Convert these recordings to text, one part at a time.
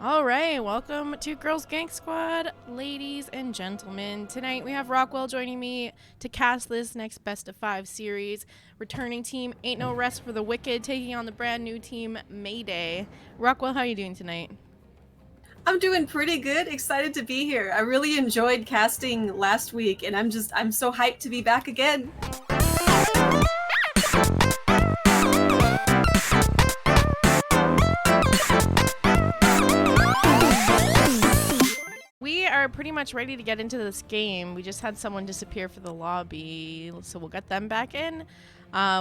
All right, welcome to Girls Gank Squad, ladies and gentlemen. Tonight we have Rockwell joining me to cast this next best of 5 series. Returning team Ain't No Rest for the Wicked, taking on the brand new team Mayday. Rockwell, how are you doing tonight? I'm doing pretty good. Excited to be here. I really enjoyed casting last week, and I'm so hyped to be back again. We are pretty much ready to get into this game. We just had someone disappear for the lobby, so we'll get them back in.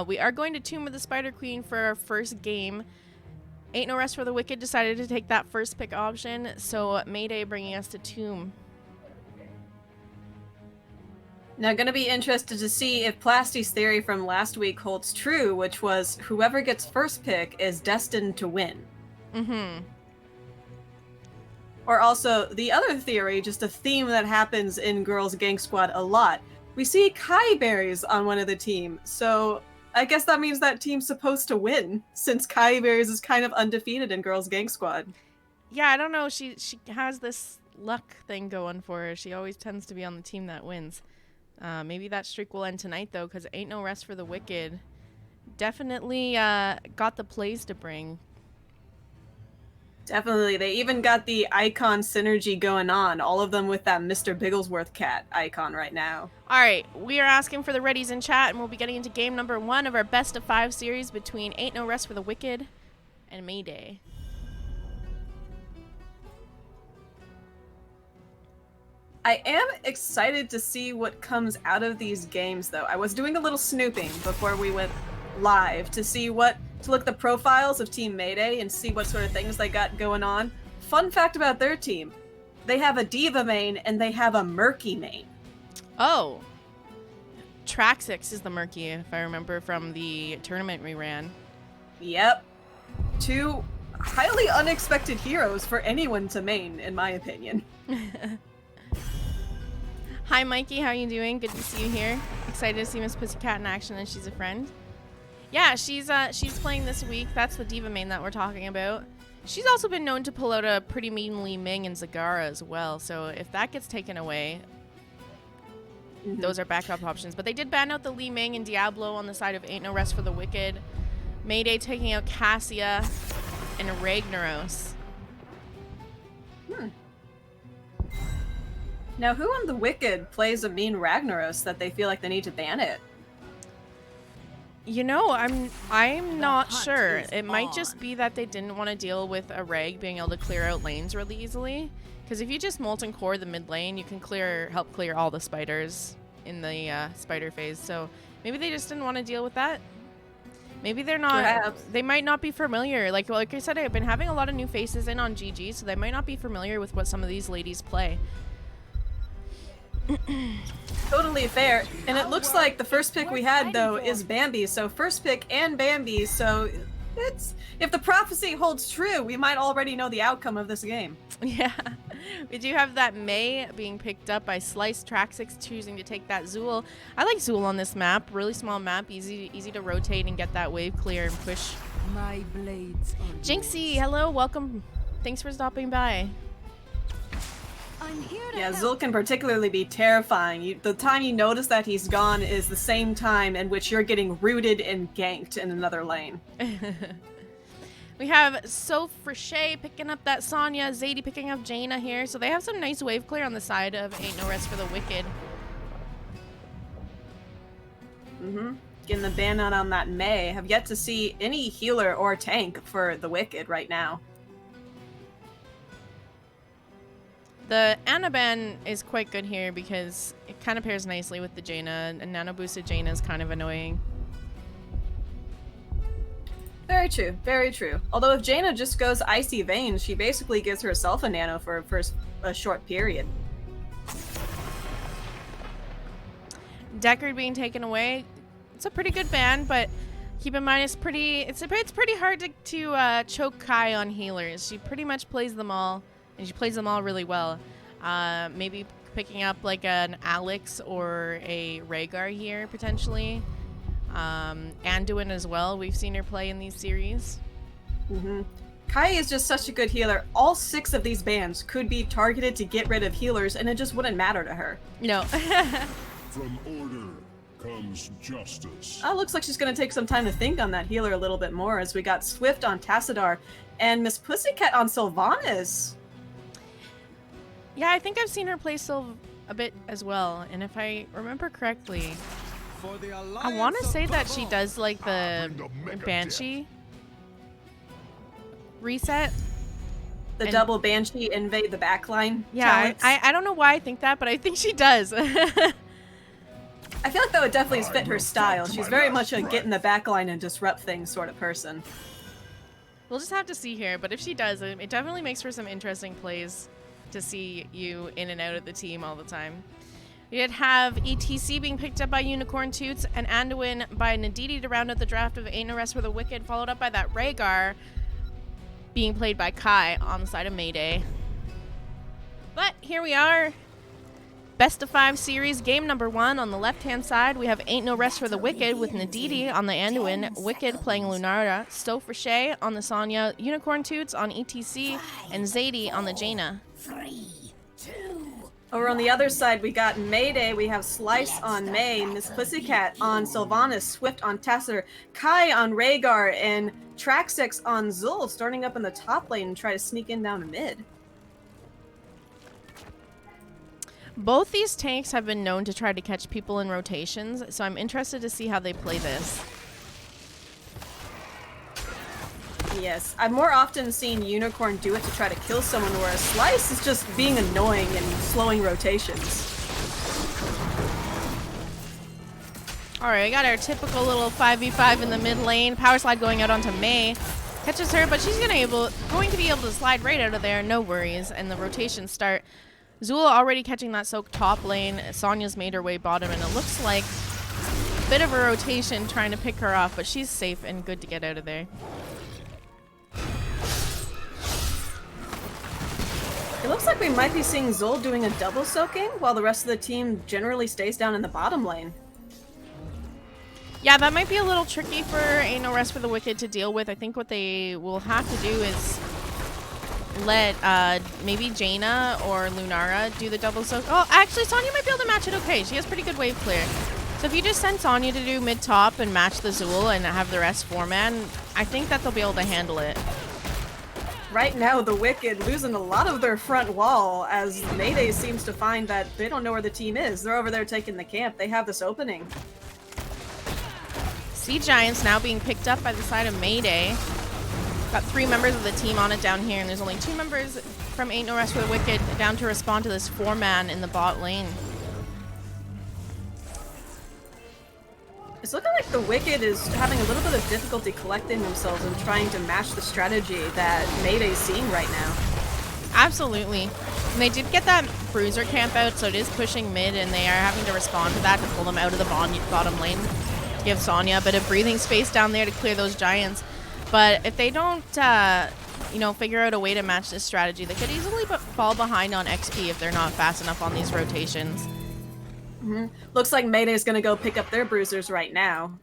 We are going to Tomb of the Spider Queen for our first game. Ain't No Rest for the Wicked decided to take that first pick option, so Mayday bringing us to Tomb. Now, gonna be interested to see if Plasty's theory from last week holds true, which was whoever gets first pick is destined to win. Mm-hmm. Or also, the other theory, just a theme that happens in Girls Gank Squad a lot. We see Kiyeberries on one of the team, so I guess that means that team's supposed to win, since Kiyeberries is kind of undefeated in Girls Gank Squad. Yeah, I don't know. She has this luck thing going for her. She always tends to be on the team that wins. Maybe that streak will end tonight, though, because Ain't No Rest for the Wicked definitely got the plays to bring. Definitely. They even got the icon synergy going on, all of them with that Mr. Bigglesworth cat icon right now. All right, we are asking for the readies in chat, and we'll be getting into game number 1 of our best of 5 series between Ain't No Rest for the Wicked and Mayday. I am excited to see what comes out of these games, though. I was doing a little snooping before we went live to look at the profiles of Team Mayday and see what sort of things they got going on. Fun fact about their team, they have a Diva main and they have a Murky main. Oh. Traxex is the Murky, if I remember from the tournament we ran. Yep. 2 highly unexpected heroes for anyone to main, in my opinion. Hi, Mikey. How you doing? Good to see you here. Excited to see Miss Pussycat in action, and she's a friend. Yeah, she's playing this week. That's the Diva main that we're talking about. She's also been known to pull out a pretty mean Li Ming and Zagara as well. So if that gets taken away, those are backup options. But they did ban out the Li Ming and Diablo on the side of Ain't No Rest for the Wicked. Mayday taking out Cassia and Ragnaros. Now, who on the Wicked plays a mean Ragnaros that they feel like they need to ban it? You know, I'm not sure. It might just be that they didn't want to deal with a Rag being able to clear out lanes really easily. Because if you just Molten Core the mid lane, you can help clear all the spiders in the spider phase. So maybe they just didn't want to deal with that. Maybe they're not. Perhaps. They might not be familiar. Like I said, I've been having a lot of new faces in on GG, so they might not be familiar with what some of these ladies play. Totally fair. And it looks like the first pick we had, though, is Bambi. So first pick and Bambi. So if the prophecy holds true, we might already know the outcome of this game. Yeah. We do have that May being picked up by Slice. Traxex choosing to take that Zool. I like Zool on this map. Really small map. Easy to rotate and get that wave clear and push. My blades are Jinxie, hello. Welcome. Thanks for stopping by. I'm here to Yeah, help. Zool can particularly be terrifying. The time you notice that he's gone is the same time in which you're getting rooted and ganked in another lane. We have Sophrishea picking up that Sonya, Xatiie picking up Jaina here. So they have some nice wave clear on the side of Ain't No Rest for the Wicked. Getting the ban out on that May. Have yet to see any healer or tank for the Wicked right now. The Ana ban is quite good here because it kind of pairs nicely with the Jaina, and nano boosted Jaina is kind of annoying. Very true, very true. Although if Jaina just goes Icy Vein, she basically gives herself a nano for a short period. Deckard being taken away, it's a pretty good ban, but keep in mind it's pretty hard to choke Kai on healers. She pretty much plays them all, and she plays them all really well. Maybe picking up like an Alex or a Rhaegar here potentially. Anduin as well. We've seen her play in these series. Kai is just such a good healer. All 6 of these bans could be targeted to get rid of healers, and it just wouldn't matter to her. No. From order comes justice. Oh, looks like she's going to take some time to think on that healer a little bit more, as we got Swyft on Tassadar and Miss Pussycat on Sylvanas. Yeah, I think I've seen her play Sylv a bit as well, and if I remember correctly, I want to say that she does like the Banshee reset. The double Banshee invade the backline. Yeah, I don't know why I think that, but I think she does. I feel like that would definitely fit her style. She's very much a get in the backline and disrupt things sort of person. We'll just have to see here, but if she does, it definitely makes for some interesting plays to see you in and out of the team all the time. We did have ETC being picked up by Unicorn Toots and Anduin by Nadidi to round out the draft of Ain't No Rest for the Wicked, followed up by that Rhaegar being played by Kai on the side of Mayday. But here we are. Best of 5 series, game number 1. On the left-hand side, we have Ain't No Rest for the Wicked with Nadidi on the Anduin, Wicked playing Lunara, Sophrishea on the Sonya, Unicorn Toots on ETC, and Xatiie on the Jaina. 3, 2. Over on the other side, we got Mayday. We have Slice on May, Miss Pussycat on Sylvanas, Swyft on Tassadar, Kai on Rhaegar, and Traxex on Zul, starting up in the top lane and try to sneak in down to mid. Both these tanks have been known to try to catch people in rotations, so I'm interested to see how they play this. Yes, I've more often seen Unicorn do it to try to kill someone, whereas Slice is just being annoying and slowing rotations. Alright, I got our typical little 5v5 in the mid lane. Power slide going out onto May. Catches her, but she's going to be able to slide right out of there, no worries, and the rotations start. Zula already catching that soak top lane. Sonya's made her way bottom, and it looks like a bit of a rotation trying to pick her off, but she's safe and good to get out of there. It looks like we might be seeing Zul doing a double soaking, while the rest of the team generally stays down in the bottom lane. Yeah, that might be a little tricky for Ain't No Rest for the Wicked to deal with. I think what they will have to do is let maybe Jaina or Lunara do the double soak. Oh, actually, Sonya might be able to match it okay. She has pretty good wave clear. So if you just send Sonya to do mid-top and match the Zul and have the rest 4-man, I think that they'll be able to handle it. Right now, the Wicked losing a lot of their front wall, as Mayday seems to find that they don't know where the team is. They're over there taking the camp. They have this opening. Sea Giants now being picked up by the side of Mayday. Got 3 members of the team on it down here, and there's only 2 members from Ain't No Rest for the Wicked down to respond to this 4-man in the bot lane. It's looking like the Wicked is having a little bit of difficulty collecting themselves and trying to match the strategy that Mayday's seeing right now. Absolutely. And they did get that bruiser camp out, so it is pushing mid, and they are having to respond to that to pull them out of the bottom lane. Give Sonya a bit of breathing space down there to clear those Giants. But if they don't, figure out a way to match this strategy, they could easily fall behind on XP if they're not fast enough on these rotations. Mm-hmm. Looks like Mayday's gonna go pick up their bruisers right now.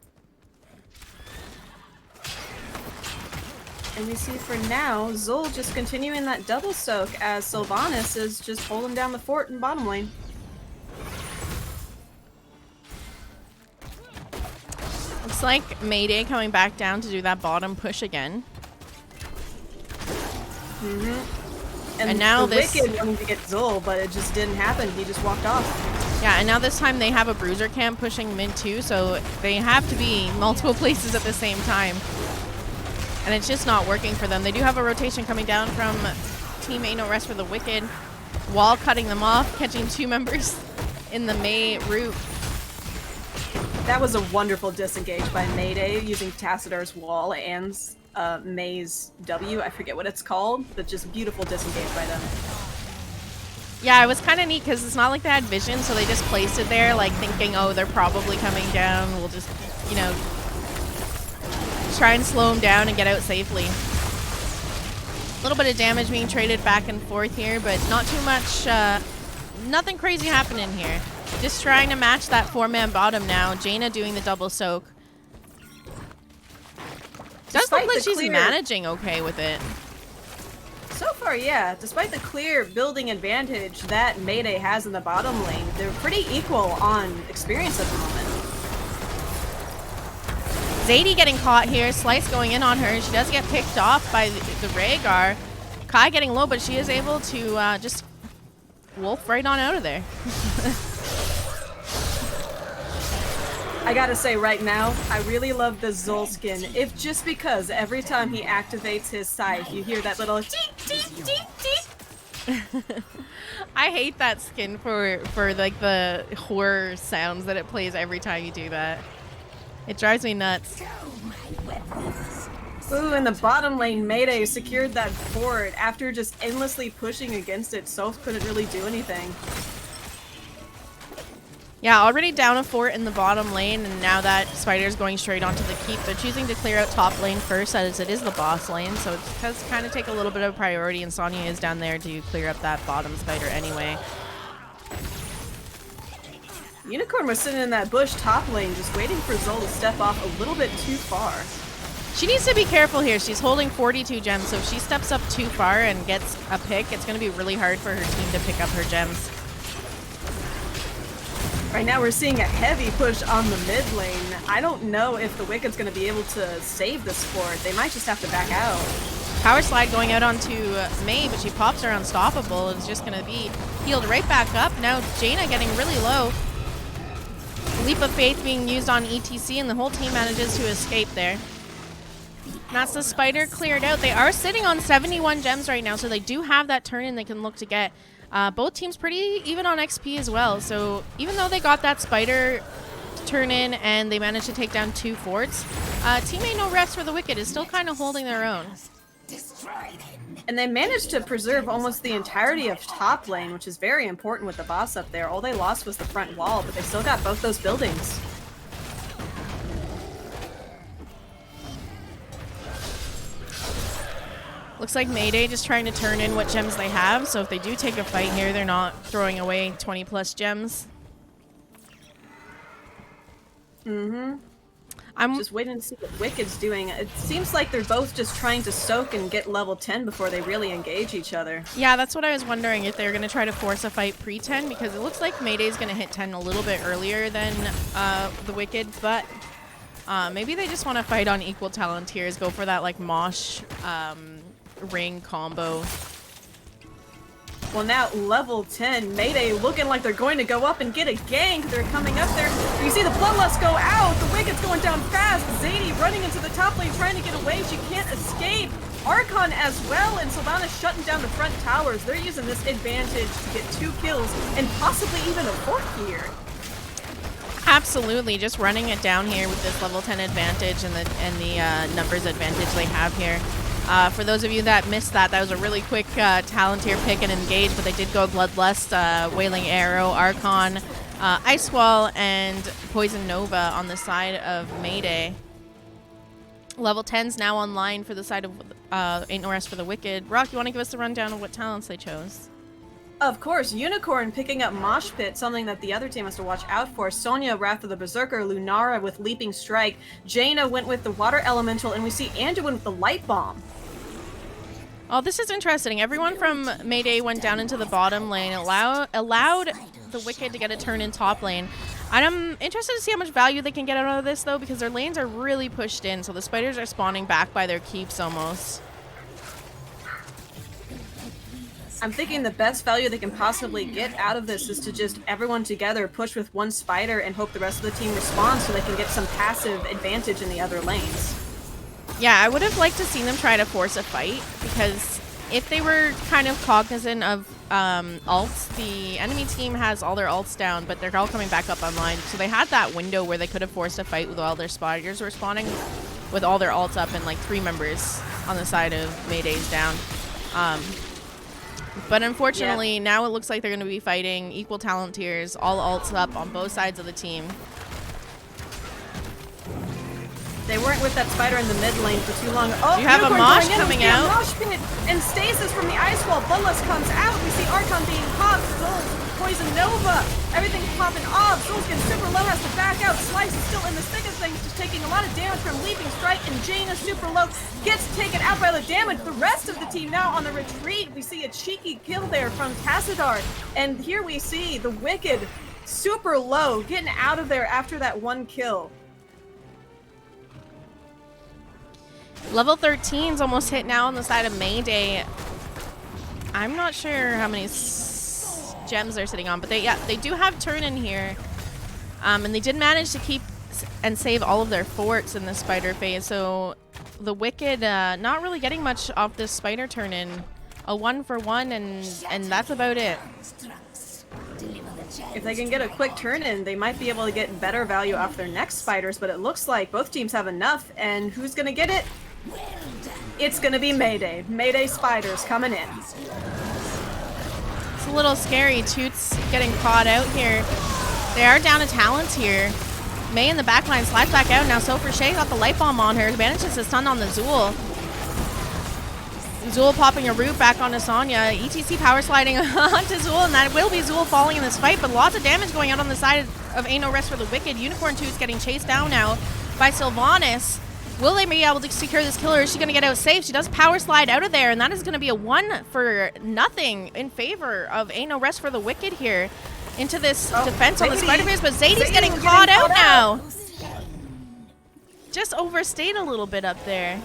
And we see for now, Zul just continuing that double soak as Sylvanas is just holding down the fort in bottom lane. Looks like Mayday coming back down to do that bottom push again. Mm-hmm. And now the this Wicked wanted to get Zul, but it just didn't happen. He just walked off. Yeah, and now this time they have a bruiser camp pushing mid too, so they have to be multiple places at the same time. And it's just not working for them. They do have a rotation coming down from Team Ain't No Rest for the Wicked. Wall cutting them off, catching 2 members in the May route. That was a wonderful disengage by Mayday using Tassadar's wall and May's W. I forget what it's called, but just beautiful disengage by them. Yeah, it was kind of neat because it's not like they had vision, so they just placed it there, like thinking, oh, they're probably coming down. We'll just, try and slow them down and get out safely. A little bit of damage being traded back and forth here, but not too much, nothing crazy happening here. Just trying to match that 4-man bottom now. Jaina doing the double soak. Does look like she's managing okay with it. far, yeah. Despite the clear building advantage that Mayday has in the bottom lane, they're pretty equal on experience at the moment. Xatiie getting caught here. Slice going in on her. She does get picked off by the Rhaegar. Kai getting low, but she is able to just wolf right on out of there. I gotta say right now, I really love the Zol skin. If just because every time he activates his scythe, you hear that little deep, deep, deep, deep. I hate that skin for like the horror sounds that it plays every time you do that. It drives me nuts. Ooh, in the bottom lane, Mayday secured that fort after just endlessly pushing against it. Soph couldn't really do anything. Yeah, already down a fort in the bottom lane, and now that Spider's going straight onto the keep, they're choosing to clear out top lane first, as it is the boss lane, so it does kind of take a little bit of priority, and Sonya is down there to clear up that bottom Spider anyway. Unicorn was sitting in that bush top lane, just waiting for Zol to step off a little bit too far. She needs to be careful here. She's holding 42 gems, so if she steps up too far and gets a pick, it's going to be really hard for her team to pick up her gems. Right now we're seeing a heavy push on the mid lane. I don't know if the Wicked's going to be able to save this fort. They might just have to back out. Power slide going out onto Mei, but she pops her unstoppable. It's just going to be healed right back up. Now Jaina getting really low. Leap of Faith being used on ETC, and the whole team manages to escape there. And that's the Spider cleared out. They are sitting on 71 gems right now, so they do have that turn-in they can look to get. Both teams pretty even on XP as well, so even though they got that Spider turn-in and they managed to take down 2 forts, teammate No Rest for the Wicked is still kind of holding their own. And they managed to preserve almost the entirety of top lane, which is very important with the boss up there. All they lost was the front wall, but they still got both those buildings. Looks like Mayday just trying to turn in what gems they have, so if they do take a fight here, they're not throwing away 20 plus gems. I'm just waiting to see what Wicked's doing. It seems like they're both just trying to soak and get level 10 before they really engage each other. Yeah, that's what I was wondering, if they're going to try to force a fight pre-10, because it looks like Mayday's going to hit 10 a little bit earlier than the Wicked, but maybe they just want to fight on equal talent tiers, go for that like mosh ring combo. Well, now level 10, Mayday looking like they're going to go up and get a gank. They're coming up there. You see the Bloodlust go out. The Wicked's going down fast. Xatiie running into the top lane trying to get away. She can't escape. Archon as well, and Sylvanas shutting down the front towers. They're using this advantage to get 2 kills and possibly even a 4th here. Absolutely, just running it down here with this level 10 advantage and the numbers advantage they have here. For those of you that missed that, that was a really quick Talontier pick and engage, but they did go Bloodlust, Wailing Arrow, Archon, Ice Wall, and Poison Nova on the side of Mayday. Level 10's now online for the side of Ain't No Rest for the Wicked. Rock, you want to give us the rundown of what talents they chose? Of course, Unicorn picking up Mosh Pit, something that the other team has to watch out for. Sonya, Wrath of the Berserker, Lunara with Leaping Strike, Jaina went with the Water Elemental, and we see Anduin with the Light Bomb. Oh, this is interesting. Everyone from Mayday went down into the bottom lane, allowed the Wicked to get a turn in top lane. I'm interested to see how much value they can get out of this, though, because their lanes are really pushed in, so the Spiders are spawning back by their keeps almost. I'm thinking the best value they can possibly get out of this is to just everyone together push with one Spider and hope the rest of the team responds so they can get some passive advantage in the other lanes. Yeah, I would have liked to see them try to force a fight, because if they were kind of cognizant of ults, the enemy team has all their ults down, but they're all coming back up online. So they had that window where they could have forced a fight with all their Spiders respawning with all their ults up and like 3 members on the side of Mayday's down. But unfortunately, now it looks like they're going to be fighting equal talent tiers, all ults up on both sides of the team. They weren't with that spider in the mid lane for too long. Oh, you have a Unicorn mosh going in. coming We see a out. Mosh pit and stasis from the ice wall. Bloodlust comes out. We see Archon being popped. Zul, Poison Nova. Everything's popping off. Zul's getting super low, has to back out. Slice is still in the thick of things, just taking a lot of damage from Leaping Strike. And Jaina super low, gets taken out by the damage. The rest of the team now on the retreat. We see a cheeky kill there from Tassadar. And here we see the Wicked super low, getting out of there after that one kill. Level 13's almost hit now on the side of Mayday. I'm not sure how many gems they're sitting on, but they do have turn in here. And they did manage to keep and save all of their forts in the spider phase. So the Wicked not really getting much off this spider turn in. A 1-for-1 and that's about it. If they can get a quick turn in, they might be able to get better value off their next spiders, but it looks like both teams have enough, and who's gonna get it? It's gonna be Mayday. Mayday spiders coming in. It's a little scary. Toots getting caught out here. They are down to talents here. May in the backline slides back out. Now Sophrishea got the light bomb on her. Manages to stun on the Zul. Zul popping a root back onto Sonya. ETC power sliding onto Zul, and that will be Zul falling in this fight, but lots of damage going out on the side of Ain't No Rest for the Wicked. Unicorn 2 is getting chased down now by Sylvanas. Will they be able to secure this killer? Is she going to get out safe? She does power slide out of there, and that is going to be a 1-for-0 in favor of Ain't No Rest for the Wicked here into this defense on the Spider-Verse, but Xatie's getting caught out now. Just overstayed a little bit up there.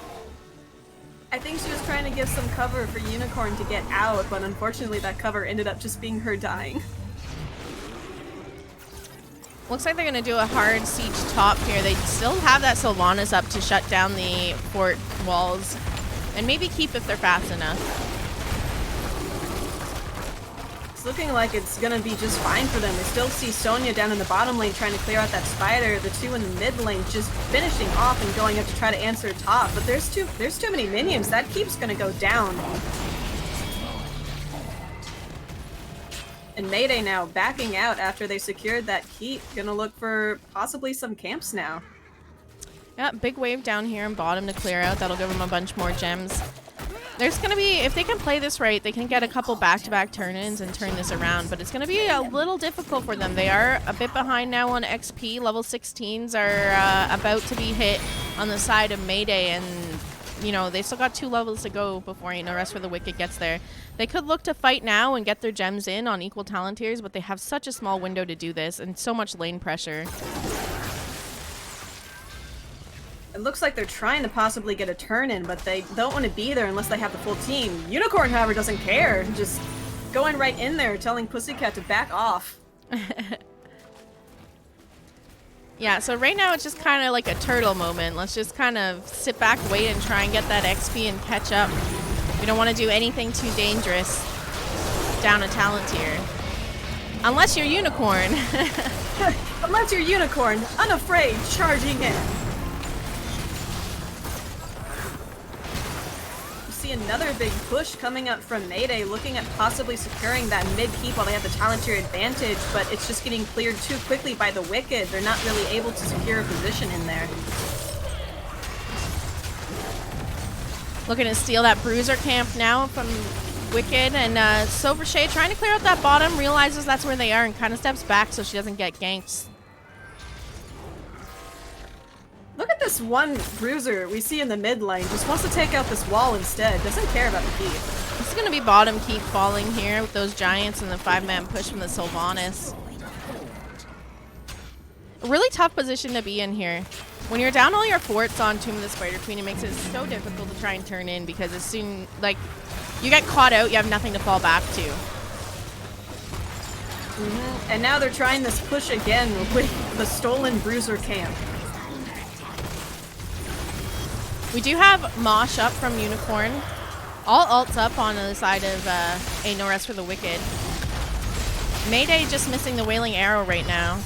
I think she was trying to give some cover for Unicorn to get out, but unfortunately that cover ended up just being her dying. Looks like they're going to do a hard siege top here. They still have that Sylvanas up to shut down the fort walls and maybe keep if they're fast enough. It's looking like it's going to be just fine for them. We still see Sonya down in the bottom lane trying to clear out that spider. The two in the mid lane just finishing off and going up to try to answer top. But there's too many minions. That keep's going to go down. And Mayday now backing out after they secured that keep. Gonna look for possibly some camps now. Yeah, big wave down here in bottom to clear out. That'll give them a bunch more gems. There's going to be, if they can play this right, they can get a couple back-to-back turn-ins and turn this around, but it's going to be a little difficult for them. They are a bit behind now on XP. Level 16s are about to be hit on the side of Mayday, and you know, they still got 2 levels to go before Ain't No Rest for the Wicked gets there. They could look to fight now and get their gems in on equal talent tiers, but they have such a small window to do this and so much lane pressure. It looks like they're trying to possibly get a turn in, but they don't want to be there unless they have the full team. Unicorn, however, doesn't care. Just going right in there, telling Pussycat to back off. Yeah, so right now it's just kind of like a turtle moment. Let's just kind of sit back, wait, and try and get that XP and catch up. We don't want to do anything too dangerous down a talent tier. Unless you're Unicorn. Unless you're Unicorn, unafraid, charging in. See another big push coming up from Mayday, looking at possibly securing that mid keep while they have the talent tier advantage, but it's just getting cleared too quickly by the Wicked. They're not really able to secure a position in there. Looking to steal that bruiser camp now from Wicked, and Sophrishea trying to clear out that bottom, realizes that's where they are and kind of steps back so she doesn't get ganked. Look at this one bruiser we see in the mid lane. Just wants to take out this wall instead. Doesn't care about the keep. This is going to be bottom keep falling here with those giants and the 5-man push from the Sylvanas. A really tough position to be in here. When you're down all your forts on Tomb of the Spider Queen, it makes it so difficult to try and turn in because as soon, like, you get caught out, you have nothing to fall back to. And now they're trying this push again with the stolen bruiser camp. We do have Mosh up from Unicorn. All ults up on the side of Ain't No Rest for the Wicked. Mayday just missing the Wailing Arrow right now.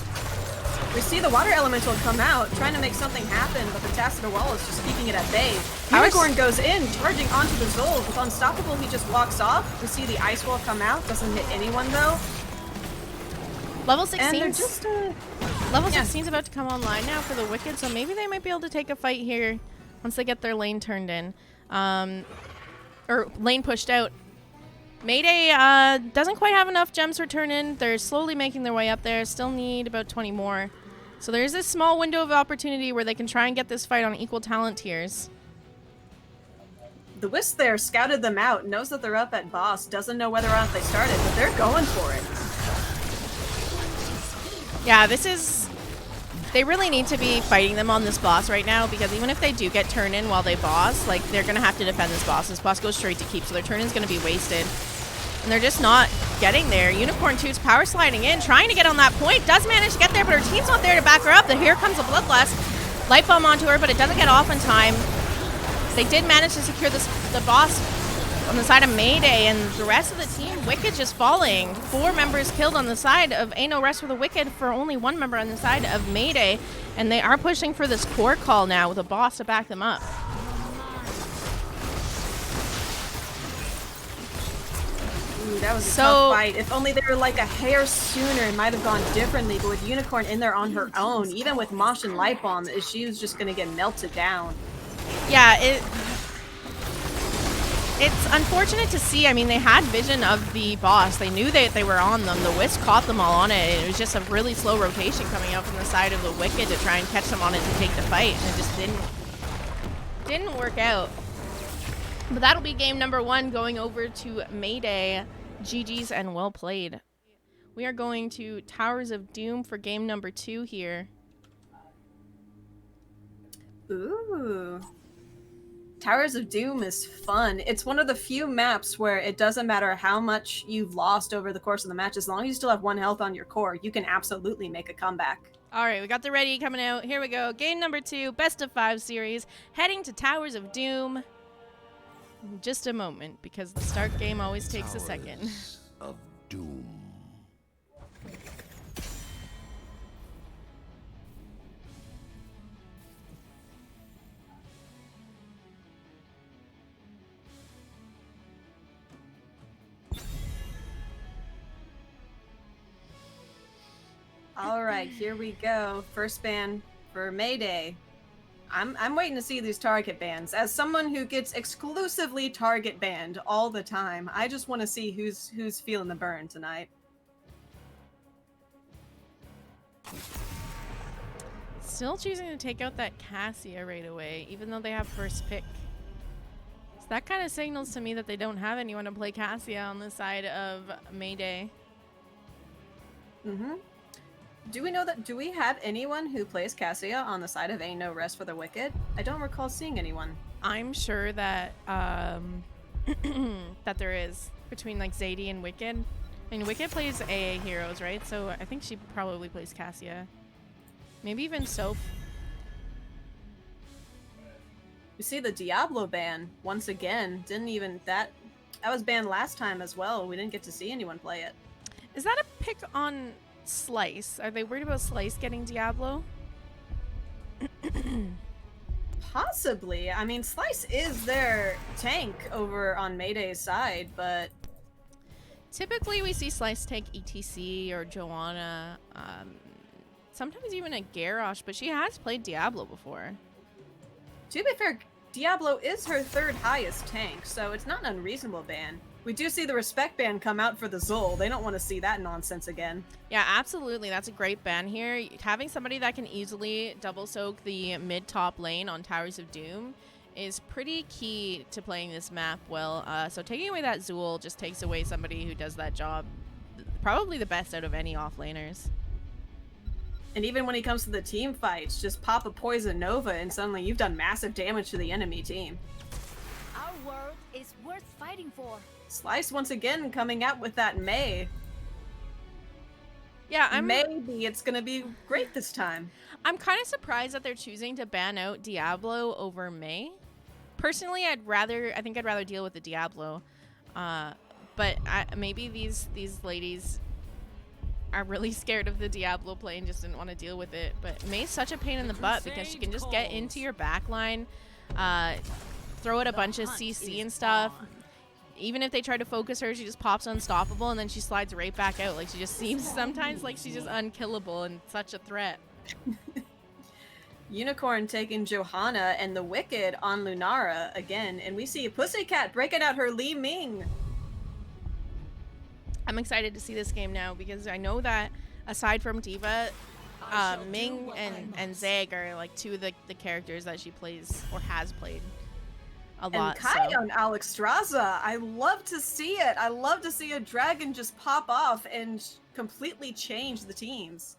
We see the Water Elemental come out, trying to make something happen, but the Tassadar Wall is just keeping it at bay. Unicorn goes in, charging onto the Zol. With Unstoppable, he just walks off. We see the Ice Wall come out, doesn't hit anyone though. Level 16. And they're just level Yeah. 16 is about to come online now for the Wicked, so maybe they might be able to take a fight here once they get their lane turned in. Or lane pushed out. Mayday doesn't quite have enough gems for turn in. They're slowly making their way up there. Still need about 20 more. So there's this small window of opportunity where they can try and get this fight on equal talent tiers. The Wisp there scouted them out, knows that they're up at boss, doesn't know whether or not they started, but they're going for it. Yeah, this is... They really need to be fighting them on this boss right now, because even if they do get turn in while they boss, like, they're going to have to defend this boss. This boss goes straight to keep, so their turn in is going to be wasted. And they're just not getting there. Unicorn 2's power sliding in, trying to get on that point. Does manage to get there, but her team's not there to back her up. Here comes a Bloodlust. Light Bomb onto her, but it doesn't get off in time. They did manage to secure the boss on the side of Mayday, and the rest of the team, Wicked just falling. 4 members killed on the side of Ain't No Rest for the Wicked for only 1 member on the side of Mayday. And they are pushing for this core call now with a boss to back them up. Ooh, that was a tough fight. If only they were like a hair sooner, it might have gone differently. But with Unicorn in there on her own, even with Mosh and Light Bomb, she was just going to get melted down. Yeah, it's unfortunate to see. I mean, they had vision of the boss. They knew that they were on them. The Wisp caught them all on it. It was just a really slow rotation coming out from the side of the Wicked to try and catch them on it to take the fight, and it just didn't work out. But that'll be game number 1 going over to Mayday. GG's and well played. We are going to Towers of Doom for game number 2 here. Ooh. Towers of Doom is fun. It's one of the few maps where it doesn't matter how much you've lost over the course of the match. As long as you still have 1 health on your core, you can absolutely make a comeback. All right, we got the ready coming out. Here we go. Game number 2, best of 5 series. Heading to Towers of Doom. In just a moment, because the start game always takes a second. Towers of Doom. All right, here we go. First ban for Mayday. I'm waiting to see these target bans. As someone who gets exclusively target banned all the time, I just want to see who's feeling the burn tonight. Still choosing to take out that Cassia right away, even though they have first pick. So that kind of signals to me that they don't have anyone to play Cassia on the side of Mayday. Mm-hmm. Do we have anyone who plays Cassia on the side of Ain't No Rest for the Wicked? I don't recall seeing anyone. I'm sure that that there is between like Xatiie and Wicked. I mean, Wicked plays AA heroes, right? So I think she probably plays Cassia. Maybe even Soph. You see the Diablo ban once again. That was banned last time as well. We didn't get to see anyone play it. Is that a pick on Slice? Are they worried about Slice getting Diablo? Possibly. I mean, Slice is their tank over on Mayday's side, but typically we see Slice take ETC or Joanna, sometimes even a Garrosh, but she has played Diablo before. to be fair, Diablo is her 3rd highest tank, so it's not an unreasonable ban. We do see the respect ban come out for the Zul. They don't want to see that nonsense again. Yeah, absolutely. That's a great ban here. Having somebody that can easily double soak the mid-top lane on Towers of Doom is pretty key to playing this map well. So taking away that Zul just takes away somebody who does that job probably the best out of any offlaners. And even when he comes to the team fights, just pop a Poison Nova and suddenly you've done massive damage to the enemy team. Our world is worth fighting for. Slice once again coming out with that May. Yeah, maybe it's gonna be great this time. I'm kind of surprised that they're choosing to ban out Diablo over May. Personally, I think I'd rather deal with the Diablo. But maybe these ladies are really scared of the Diablo play and just didn't want to deal with it. But May's such a pain in the butt because she can just get into your backline, throw out a bunch of CC and stuff. even if they try to focus her, she just pops unstoppable, and then she slides right back out. Like, she just seems sometimes like she's just unkillable and such a threat. Unicorn taking Johanna and the Wicked on Lunara again, and we see Pussycat breaking out her Li Ming. I'm excited to see this game now because I know that aside from Diva, Ming and Zeg are like two of the characters that she plays or has played a lot. And Kai on Alexstrasza, I love to see it. I love to see a dragon just pop off and completely change the teams.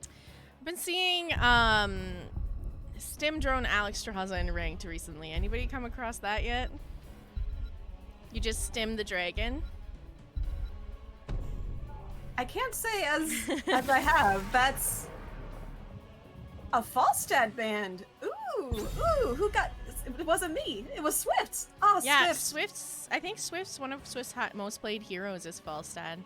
I've been seeing Stim Drone Alexstrasza in ranked recently. Anybody come across that yet? You just stim the dragon. I can't say as I have. That's a Falstad band. Ooh, who got? It wasn't me. It was Swyft. Oh, yeah, Swyft. Swift's. I think Swift's one of Swift's most played heroes is Falstad.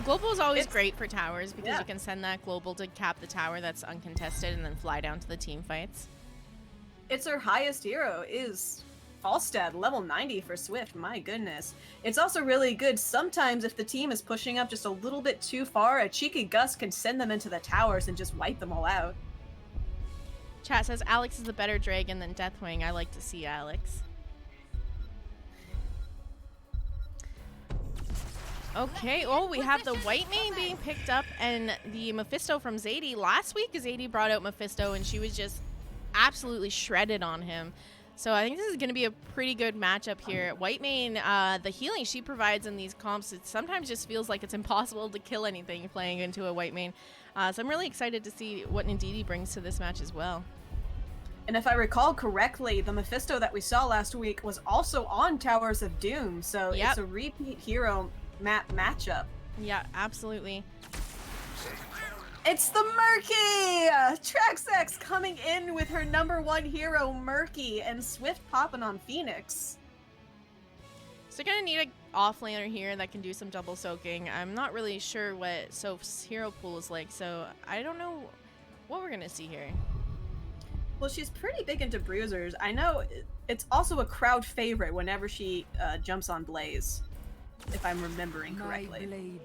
Global is always great for towers because you can send that global to cap the tower that's uncontested and then fly down to the team fights. It's her highest hero is Falstad, level 90 for Swyft. My goodness. It's also really good sometimes if the team is pushing up just a little bit too far, a cheeky Gus can send them into the towers and just wipe them all out. Chat says Alex is a better dragon than Deathwing. I like to see Alex. Okay, oh, we have the white main being picked up and the Mephisto from Xatiie. Last week, Xatiie brought out Mephisto and she was just absolutely shredded on him. So I think this is going to be a pretty good matchup here. White main, the healing she provides in these comps, it sometimes just feels like it's impossible to kill anything playing into a white main. So I'm really excited to see what Nadidi brings to this match as well. And if I recall correctly, the Mephisto that we saw last week was also on Towers of Doom, so it's a repeat hero matchup. Yeah, absolutely. It's the Murky! Traxex coming in with her #1 hero, Murky, and Swyft popping on Phoenix. So you're going to need an offlaner here that can do some double soaking. I'm not really sure what Soph's hero pool is like, so I don't know what we're going to see here. Well, she's pretty big into bruisers. I know it's also a crowd favorite whenever she jumps on Blaze, if I'm remembering correctly.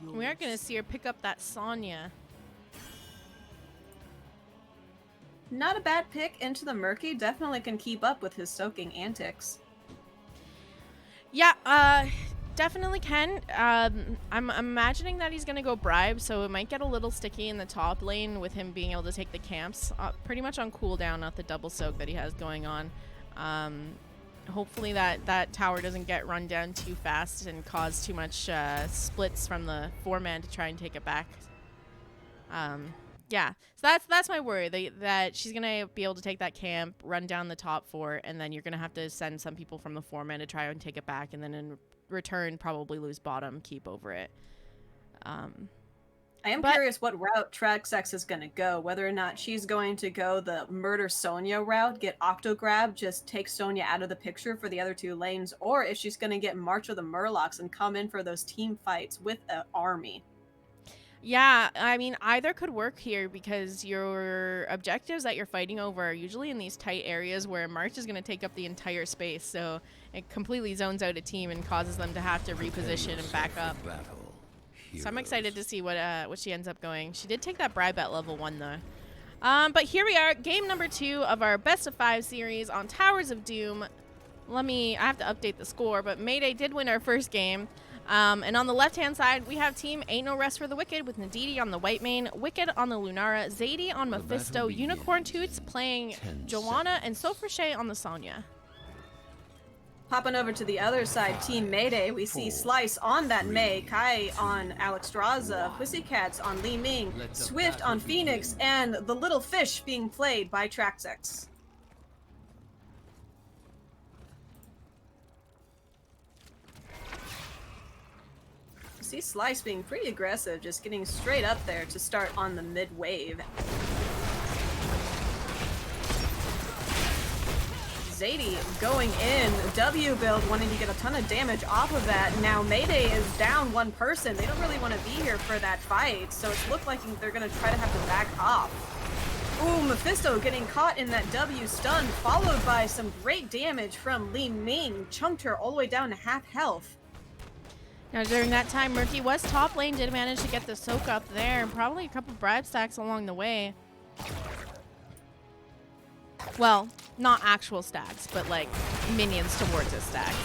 We are going to see her pick up that Sonya. Not a bad pick into the Murky. Definitely can keep up with his soaking antics. Yeah, definitely can. I'm imagining that he's going to go bribe, so it might get a little sticky in the top lane with him being able to take the camps pretty much on cooldown, not the double soak that he has going on. Hopefully that tower doesn't get run down too fast and cause too much splits from the 4-man to try and take it back. Yeah, so that's my worry, that she's going to be able to take that camp, run down the top 4, and then you're going to have to send some people from the 4-man to try and take it back, and then in return probably lose bottom, keep over it. I am curious what route Traxex is going to go, whether or not she's going to go the murder Sonya route, get Octograb, just take Sonya out of the picture for the other 2 lanes, or if she's going to get March of the Murlocs and come in for those team fights with an army. Yeah, I mean, either could work here because your objectives that you're fighting over are usually in these tight areas where March is going to take up the entire space, so it completely zones out a team and causes them to have to reposition and back up. So I'm excited to see what she ends up going. She did take that bribe at level 1, though. But here we are, game number 2 of our best of 5 series on Towers of Doom. I have to update the score, but Mayday did win our first game. And on the left-hand side, we have team Ain't No Rest for the Wicked with Nadidi on the white main, Wicked on the Lunara, Xatiie on Mephisto, Unicorn Toots playing Joanna, and Sophrishea on the Sonya. Hopping over to the other side, Team Mayday, we see Slice on that Mei, Kai on Alexstrasza, Pussycats on Li Ming, Swyft on Phoenix, and the little fish being played by Traxex. See Slice being pretty aggressive, just getting straight up there to start on the mid wave. Xatiie going in, W build, wanting to get a ton of damage off of that. Now Mayday is down 1 person. They don't really want to be here for that fight, so it's looked like they're going to try to have to back off. Ooh, Mephisto getting caught in that W stun, followed by some great damage from Li Ming. Chunked her all the way down to half health. Now during that time, Murky was top lane, did manage to get the soak up there, and probably a couple bribe stacks along the way. Well, not actual stacks, but like minions towards his stacks.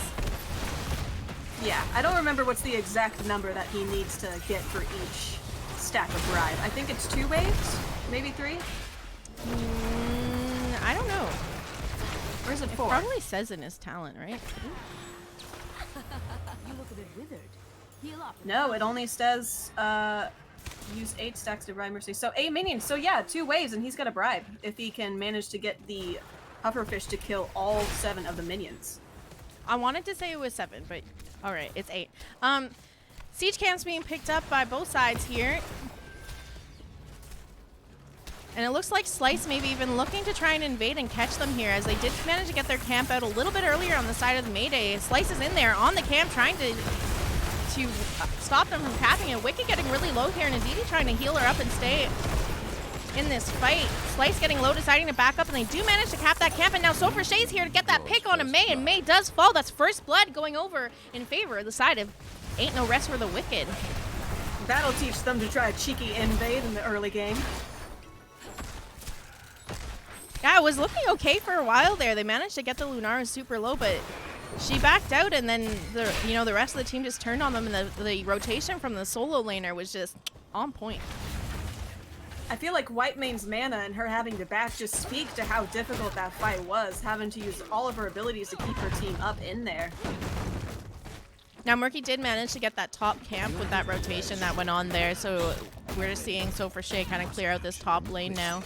Yeah, I don't remember what's the exact number that he needs to get for each stack of bribe. I think it's 2 waves, maybe 3? I don't know. Or is it 4? It probably says in his talent, right? You look a bit withered. Heal up. No, it only says use 8 stacks to bribe Mercy. So 8 minions. So yeah, 2 waves and he's got a bribe if he can manage to get the pufferfish to kill all 7 of the minions. I wanted to say it was 7, but all right, it's 8. Siege camps being picked up by both sides here. And it looks like Slice maybe even looking to try and invade and catch them here, as they did manage to get their camp out a little bit earlier on the side of the Mayday. Slice is in there on the camp trying to stop them from capping it. Wicked getting really low here, and Nadidi trying to heal her up and stay in this fight. Slice getting low, deciding to back up, and they do manage to cap that camp, and now Sophrishea here to get that pick on a May, and May does fall. That's first blood going over in favor of the side of Ain't No Rest for the Wicked. That'll teach them to try a cheeky invade in the early game. Yeah, it was looking okay for a while there. They managed to get the Lunara super low, but she backed out, and then the rest of the team just turned on them, and the rotation from the solo laner was just on point. I feel like Whitemane's mana and her having to back just speak to how difficult that fight was, having to use all of her abilities to keep her team up in there. Now, Murky did manage to get that top camp with that rotation that went on there, so we're just seeing Sophrishea kind of clear out this top lane now.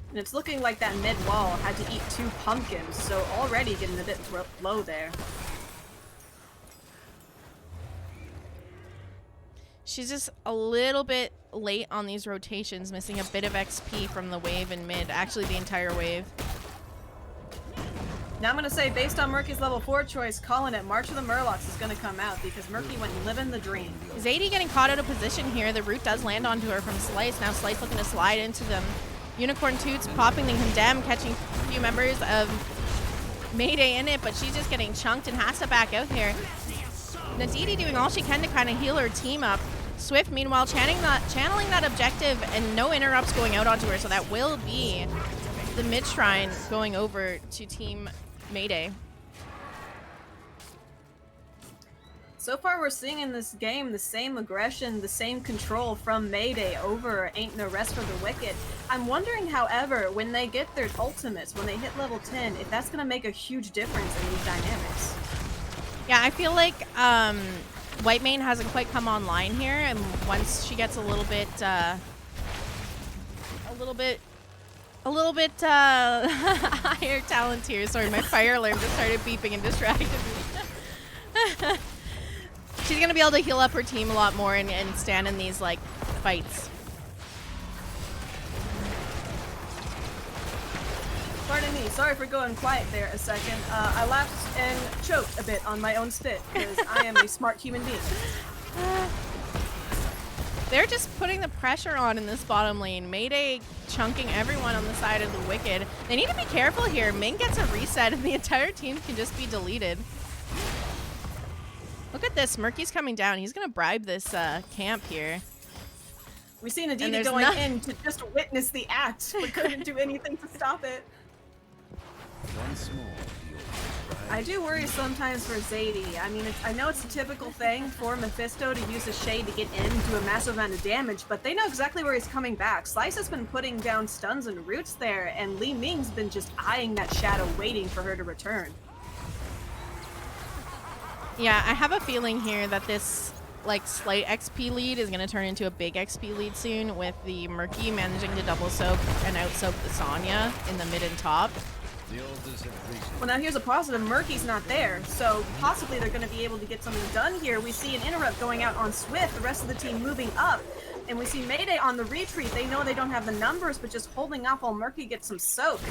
And it's looking like that mid wall had to eat 2 pumpkins, so already getting a bit low there. She's just a little bit late on these rotations, missing a bit of XP from the wave in mid, actually the entire wave. Now I'm going to say, based on Murky's level 4 choice, calling it March of the Murlocs is going to come out, because Murky went living the dream. Xatiie getting caught out of position here. The root does land onto her from Slice. Now Slice looking to slide into them. Unicorn Toots popping the Condemn, catching a few members of Mayday in it, but she's just getting chunked and has to back out here. Nadidi doing all she can to kind of heal her team up. Swyft, meanwhile, channeling that objective, and no interrupts going out onto her, so that will be the mid shrine going over to Team Mayday. So far we're seeing in this game the same aggression, the same control from Mayday over Ain't No Rest for the Wicked. I'm wondering, however, when they get their ultimates, when they hit level 10, if that's going to make a huge difference in these dynamics. Yeah, I feel like Whitemane hasn't quite come online here, and once she gets a little bit higher talent here. Sorry, my fire alarm just started beeping and distracted me. She's gonna be able to heal up her team a lot more and stand in these like fights. Pardon me, sorry for going quiet there a second. I laughed and choked a bit on my own spit, because I am a smart human being. They're just putting the pressure on in this bottom lane. Mayday chunking everyone on the side of the Wicked. They need to be careful here. Ming gets a reset and the entire team can just be deleted. Look at this. Murky's coming down. He's going to bribe this camp here. We see Nadidi going in to just witness the act, but couldn't do anything to stop it. I do worry sometimes for Xatiie. I mean, I know it's a typical thing for Mephisto to use a shade to get in, do a massive amount of damage, but they know exactly where he's coming back. Slice has been putting down stuns and roots there, and Li Ming's been just eyeing that shadow, waiting for her to return. Yeah, I have a feeling here that this like slight XP lead is going to turn into a big XP lead soon, with the Murky managing to double soak and out soak the Sonya in the mid and top. Well, now here's a positive. Murky's not there, so possibly they're going to be able to get something done here. We see an interrupt going out on Swyft, the rest of the team moving up, and we see Mayday on the retreat. They know they don't have the numbers, but just holding off while Murky gets some soak.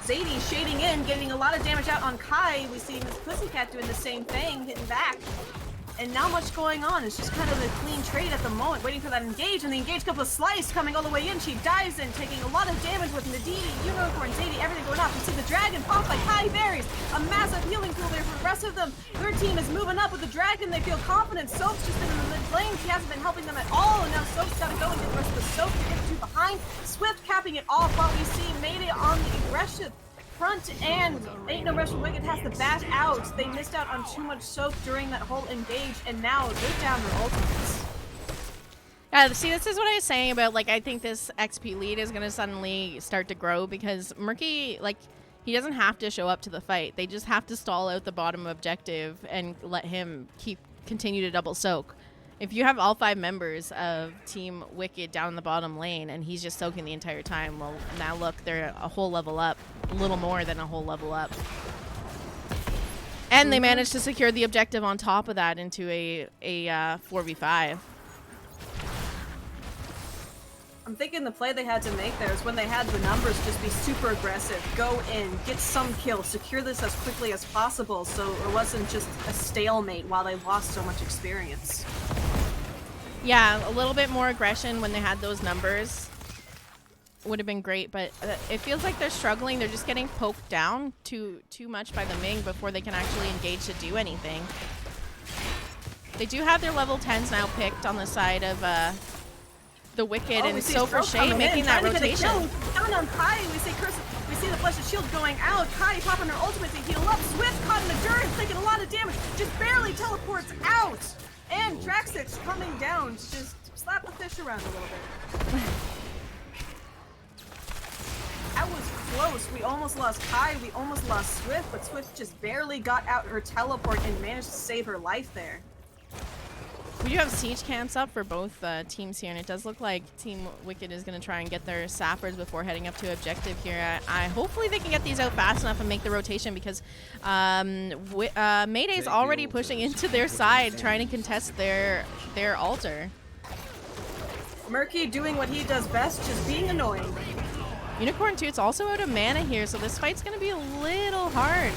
Xatiie shading in, getting a lot of damage out on Kai. We see Miss Pussycat doing the same thing, hitting back. and not much going on. It's just kind of a clean trade at the moment, waiting for that engage, and the engage couple of Slice coming all the way in. She dives in, taking a lot of damage with Nadidi, Unicorn, Xatiie, everything going off. You see the dragon pop by Kiyeberries, a massive healing pool there for the rest of them. Their team is moving up with the dragon. They feel confident. Soap's just been in the mid lane. She hasn't been helping them at all, and now Soap's got to go and get the rest of the Soap to get the two behind. Swyft capping it off while we see Mayday on the aggressive front, and Ain't No Rush for Wicked has to back out. They missed out on too much Soap during that whole engage, and now they're down their ultimates. Yeah, see, this is what I was saying about, like, I think this XP lead is going to suddenly start to grow because Murky, like, he doesn't have to show up to the fight. They just have to stall out the bottom objective and let him continue to double soak. If you have all 5 members of Team Wicked down in the bottom lane and he's just soaking the entire time, well, now look, they're a whole level up, a little more than a whole level up. And they managed to secure the objective on top of that into a 4v5. I'm thinking the play they had to make there is when they had the numbers just be super aggressive, go in, get some kills, secure this as quickly as possible so it wasn't just a stalemate while they lost so much experience. Yeah, a little bit more aggression when they had those numbers would have been great, but it feels like they're struggling. They're just getting poked down too much by the Ming before they can actually engage to do anything. They do have their level 10s now picked on the side of the Wicked, and Sophrishea making that rotation. Down on Kai, we see the Flesh of Shield going out. Kai popping her ultimate to heal up. Swyft caught in the dirt, taking a lot of damage, just barely teleports out. And Traxex coming down to just slap the fish around a little bit. That was close. We almost lost Kai, we almost lost Swyft, but Swyft just barely got out her teleport and managed to save her life there. We do have siege camps up for both teams here, and it does look like Team Wicked is going to try and get their sappers before heading up to objective here. Hopefully they can get these out fast enough and make the rotation because Mayday's already pushing into their side, trying to contest their altar. Murky doing what he does best, just being annoying. Unicorn Toot's also out of mana here, so this fight's going to be a little hard.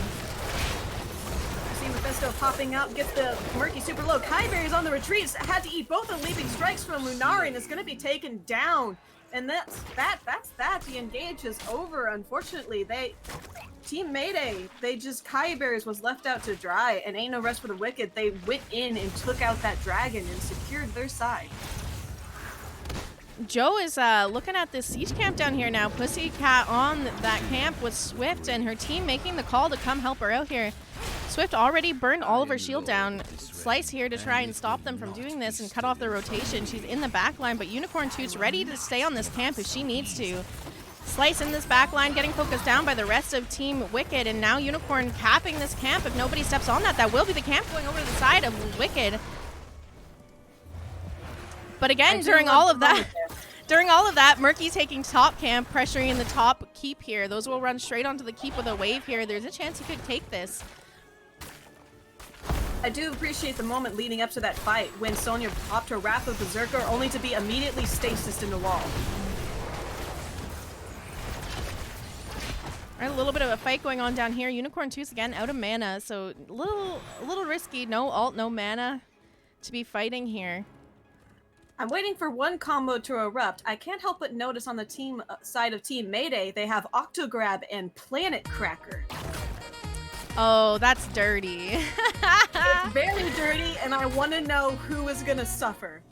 Mephisto popping up, gets the Murky super low. Kiyeberries on the retreat, had to eat both the leaping strikes from Lunari and is going to be taken down. And that's that. The engage is over, unfortunately. Team Mayday, Kiyeberries was left out to dry, and Ain't No Rest for the Wicked. They went in and took out that dragon and secured their side. Joe is looking at this siege camp down here now. Pussycat on that camp with Swyft and her team making the call to come help her out here. Swyft already burned all of her shield down. Slice here to try and stop them from doing this and cut off their rotation. She's in the back line, but Unicorn Toot's ready to stay on this camp if she needs to. Slice in this back line, getting focused down by the rest of Team Wicked, and now Unicorn capping this camp. If nobody steps on that, that will be the camp going over to the side of Wicked. But again, during all of that, Murky's taking top camp, pressuring in the top keep here. Those will run straight onto the keep with a wave here. There's a chance he could take this. I do appreciate the moment leading up to that fight when Sonya popped her Wrath of Berserker only to be immediately stasis in the wall. All right, a little bit of a fight going on down here. Unicorn Tooth again out of mana, so a little risky. No ult, no mana to be fighting here. I'm waiting for one combo to erupt. I can't help but notice on the team side of Team Mayday, they have Octograb and Planet Cracker. Oh, that's dirty. It's very dirty, and I want to know who is going to suffer.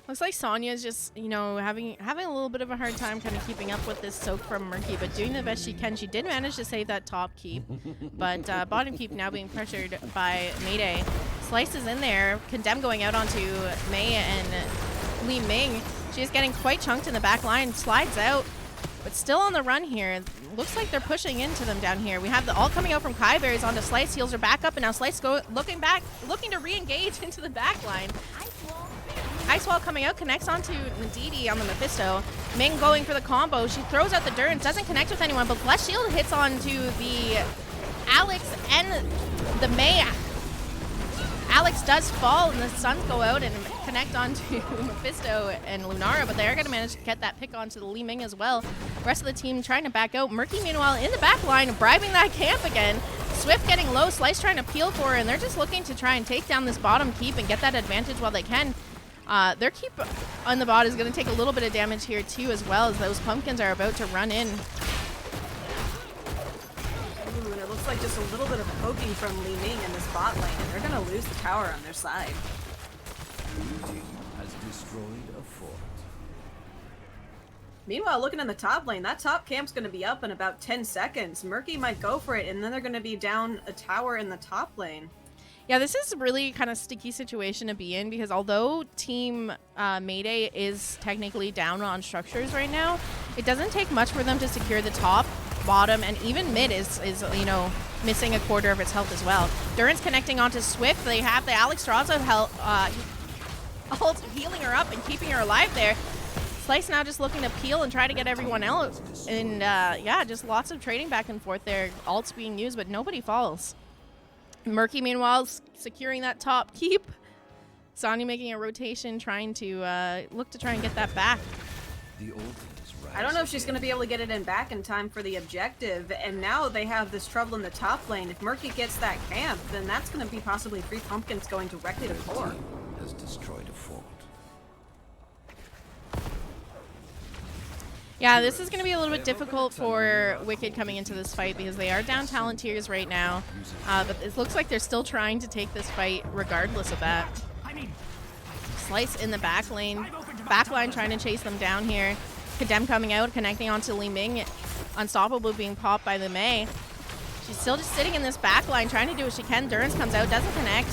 Looks like Sonya's just, you know, having a little bit of a hard time kind of keeping up with this soak from Murky, but doing the best she can. She did manage to save that top keep, but bottom keep now being pressured by Mayday. Slice is in there. Condemn going out onto Mei and Li Ming. She's getting quite chunked in the back line. Slides out, but still on the run here. Looks like they're pushing into them down here. We have the ult coming out from Kiyeberries onto Slice. Heals her back up, and now Slice looking to re-engage into the back line. Ice Wall coming out, connects onto Nadidi on the Mephisto. Ming going for the combo. She throws out the Durance, doesn't connect with anyone, but Flesh Shield hits onto the Alex and the Mei. Alex does fall, and the Suns go out and connect onto Mephisto and Lunara, but they are going to manage to get that pick onto the Li Ming as well. The rest of the team trying to back out. Murky, meanwhile, in the back line, bribing that camp again. Swyft getting low, Slice trying to peel for her, and they're just looking to try and take down this bottom keep and get that advantage while they can. Their keep on the bot is going to take a little bit of damage here too, as well, as those pumpkins are about to run in. Ooh, and it looks like just a little bit of poking from Li Ming in this bot lane, and they're going to lose the tower on their side. Blue team has destroyed a fort. Meanwhile, looking in the top lane, that top camp's going to be up in about 10 seconds. Murky might go for it, and then they're going to be down a tower in the top lane. Yeah, this is really kind of sticky situation to be in, because although Team Mayday is technically down on structures right now, it doesn't take much for them to secure the top, bottom, and even mid is you know, missing a quarter of its health as well. Duran's connecting onto Swyft. They have the Alex Straza ult healing her up and keeping her alive there. Slice now just looking to peel and try to get everyone else. And yeah, just lots of trading back and forth there. Ults being used, but nobody falls. Murky, meanwhile, securing that top keep. Sonya making a rotation, trying to look to try and get that back. The old I don't know if she's going to be able to get it in back in time for the objective, and now they have this trouble in the top lane. If Murky gets that camp, then that's going to be possibly 3 pumpkins going directly to core. has destroyed a fort. Yeah, this is going to be a little bit difficult for Wicked coming into this fight, because they are down talent tiers right now. But it looks like they're still trying to take this fight regardless of that. Slice in the back lane. Backline trying to chase them down here. Kadem coming out, connecting onto Li Ming. Unstoppable being popped by the Mei. She's still just sitting in this back line, trying to do what she can. Durance comes out, doesn't connect.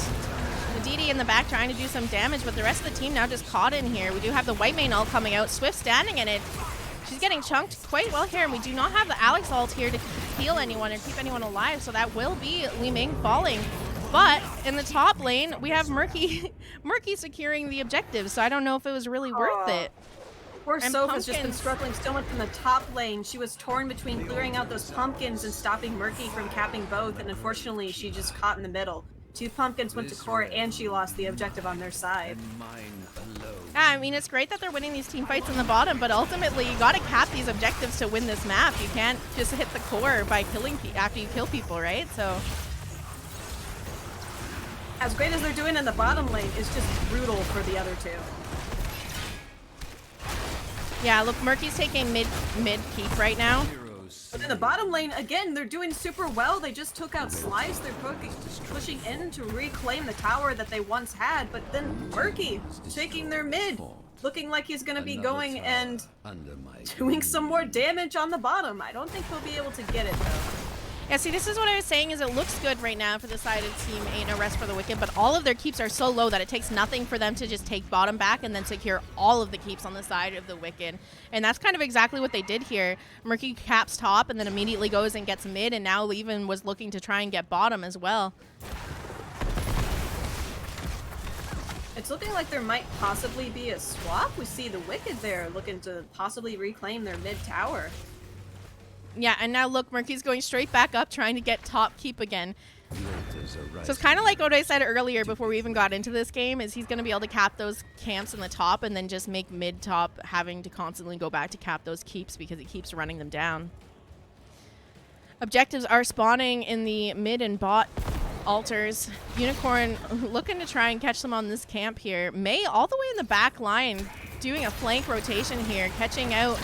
Nadidi in the back trying to do some damage, but the rest of the team now just caught in here. We do have the white main ult coming out. Swyft standing in it. She's getting chunked quite well here, and we do not have the Alex ult here to heal anyone or keep anyone alive, so that will be Li Ming falling. But in the top lane, we have Murky securing the objective, so I don't know if it was really worth it. Poor And Soph has just been pumpkins. struggling so much in the top lane. She was torn between clearing out those pumpkins and stopping Murky from capping both, and unfortunately she just caught in the middle. 2 pumpkins went to core, and she lost the objective on their side. And mine alone. Yeah, I mean, it's great that they're winning these team fights in the bottom, but ultimately you gotta cap these objectives to win this map. You can't just hit the core by killing after you kill people, right? So As great as they're doing in the bottom lane, it's just brutal for the other 2. yeah, look, Murky's taking mid keep right now. Heroes. But in the bottom lane, again, they're doing super well. They just took out Slice. They're pushing in to reclaim the tower that they once had, but then Murky taking their mid, looking like he's going to be Another going tower and under my doing some more damage on the bottom. I don't think he'll be able to get it, though. Yeah, see, this is what I was saying, is it looks good right now for the side of Team Ain't No Rest for the Wicked, but all of their keeps are so low that it takes nothing for them to just take bottom back and then secure all of the keeps on the side of the Wicked. And that's kind of exactly what they did here. Murky caps top and then immediately goes and gets mid, and now even was looking to try and get bottom as well. It's looking like there might possibly be a swap. We see the Wicked there looking to possibly reclaim their mid tower. Yeah, and now look, Murky's going straight back up, trying to get top keep again. The altars are So it's rising. kind of like what I said earlier before we even got into this game, is he's going to be able to cap those camps in the top and then just make mid-top having to constantly go back to cap those keeps because he keeps running them down. Objectives are spawning in the mid and bot altars. Unicorn looking to try and catch them on this camp here. Mei all the way in the back line doing a flank rotation here, catching out.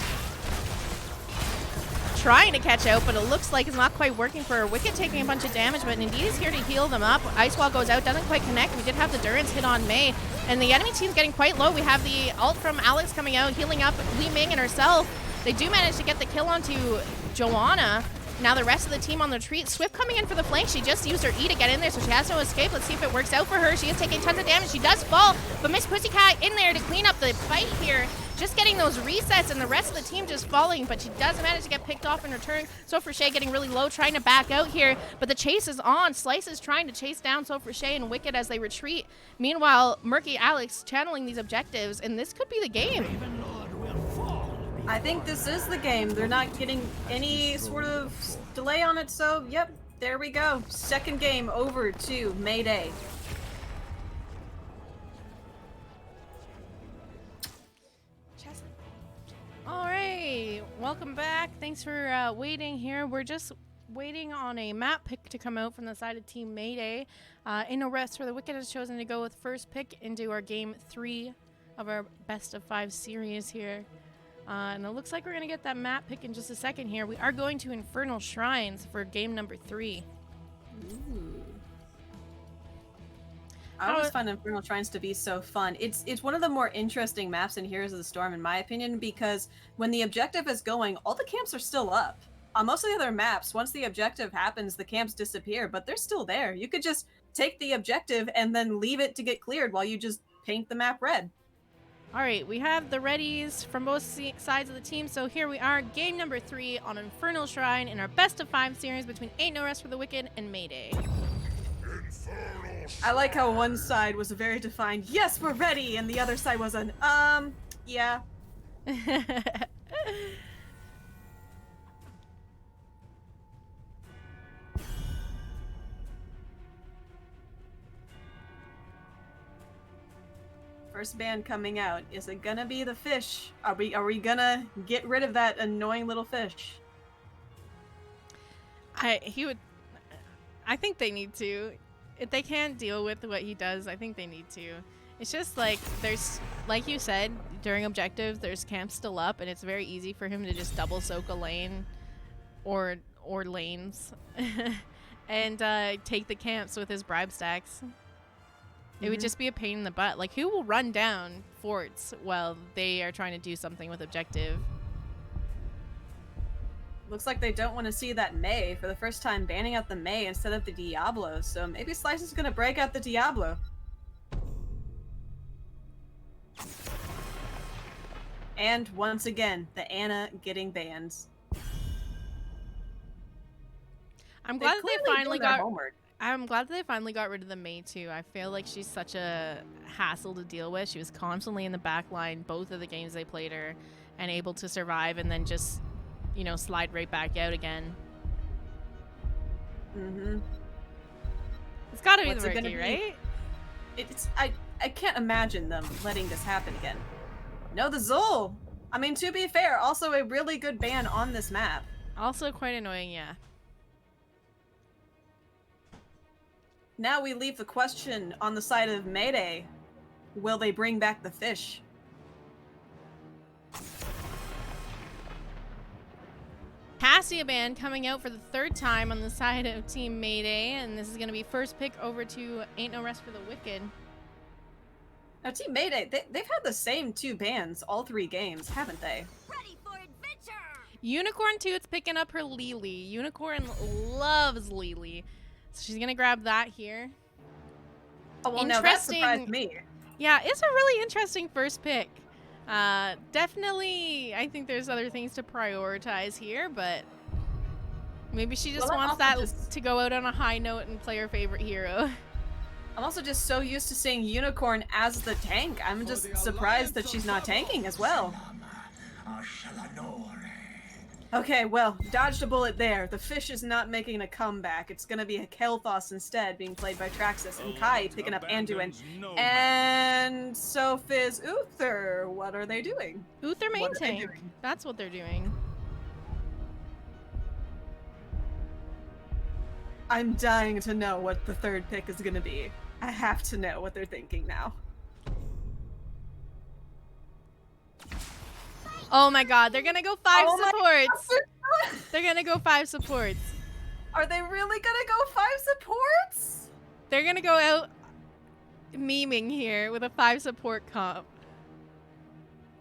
Trying to catch out, but it looks like it's not quite working for her. Wicked taking a bunch of damage, but Nadidi's here to heal them up. Ice Wall goes out, doesn't quite connect. We did have the Durance hit on Mei, and the enemy team's getting quite low. We have the ult from Alex coming out, healing up Li Ming and herself. They do manage to get the kill onto Joanna. Now the rest of the team on the retreat. Swyft coming in for the flank. She just used her E to get in there, so she has no escape. Let's see if it works out for her. She is taking tons of damage. She does fall, but Miss Pussycat in there to clean up the fight here. Just getting those resets, and the rest of the team just falling, but she does manage to get picked off in return. Sophrishea getting really low, trying to back out here, but the chase is on. Slice is trying to chase down Sophrishea and Wicked as they retreat. Meanwhile, Murky Alex channeling these objectives, and this could be the game. I think this is the game. They're not getting any sort of delay on it, so yep, there we go. Second game over to Mayday. All right, welcome back. Thanks for waiting here. We're just waiting on a map pick to come out from the side of Team Mayday. In no rest for the Wicked has chosen to go with first pick into our game 3 of our best of 5 series here. And it looks like we're going to get that map pick in just a second here. We are going to Infernal Shrines for game number 3. Ooh. I always find Infernal Shrines to be so fun. It's one of the more interesting maps in Heroes of the Storm, in my opinion, because when the objective is going, all the camps are still up. On most of the other maps, once the objective happens, the camps disappear, but they're still there. You could just take the objective and then leave it to get cleared while you just paint the map red. All right, we have the readies from both sides of the team. So here we are, game number 3 on Infernal Shrine in our best of 5 series between Ain't No Rest for the Wicked and Mayday. I like how one side was very defined, yes, we're ready, and the other side was an, yeah. First band coming out. Is it gonna be the fish? Are we gonna get rid of that annoying little fish? I think they need to. If they can't deal with what he does, I think they need to. It's just like there's, like you said, during objectives, there's camps still up, and it's very easy for him to just double soak a lane or lanes and take the camps with his bribe stacks. It would just be a pain in the butt. Like, who will run down forts while they are trying to do something with objective? Looks like they don't want to see that May for the first time, banning out the May instead of the Diablo, so maybe Slice is gonna break out the Diablo. And once again, the Anna getting banned. I'm glad that they finally got homework. I'm glad that they finally got rid of the May too. I feel like she's such a hassle to deal with. She was constantly in the back line both of the games they played her, and able to survive and then just, you know, slide right back out again. It's gotta be the rookie, right? I can't imagine them letting this happen again. No, the Zol! I mean, to be fair, also a really good ban on this map. Also quite annoying, yeah. Now we leave the question on the side of Mayday. Will they bring back the fish? Cassia band coming out for the 3rd time on the side of Team Mayday, and this is going to be first pick over to Ain't No Rest for the Wicked. Now, Team Mayday, they've had the same 2 bans all 3 games, haven't they? Ready for adventure! Unicorn Toots picking up her Lily. Unicorn loves Lily. So she's going to grab that here. Oh, well, now that surprised me. Yeah, it's a really interesting first pick. Definitely, I think there's other things to prioritize here, but maybe she just wants that to go out on a high note and play her favorite hero. I'm also just so used to seeing Unicorn as the tank. I'm just surprised that she's not tanking as well. Okay, well, dodged a bullet there. The fish is not making a comeback. It's gonna be a Kel'Thas instead, being played by Traxex, and Kai picking up Anduin. And Sophiz Uther. What are they doing? Uther main tank. That's what they're doing. I'm dying to know what the 3rd pick is gonna be. I have to know what they're thinking now. Oh my god, they're gonna go 5 supports! They're gonna go 5 supports. Are they really gonna go 5 supports? They're gonna go out memeing here with a 5 support comp.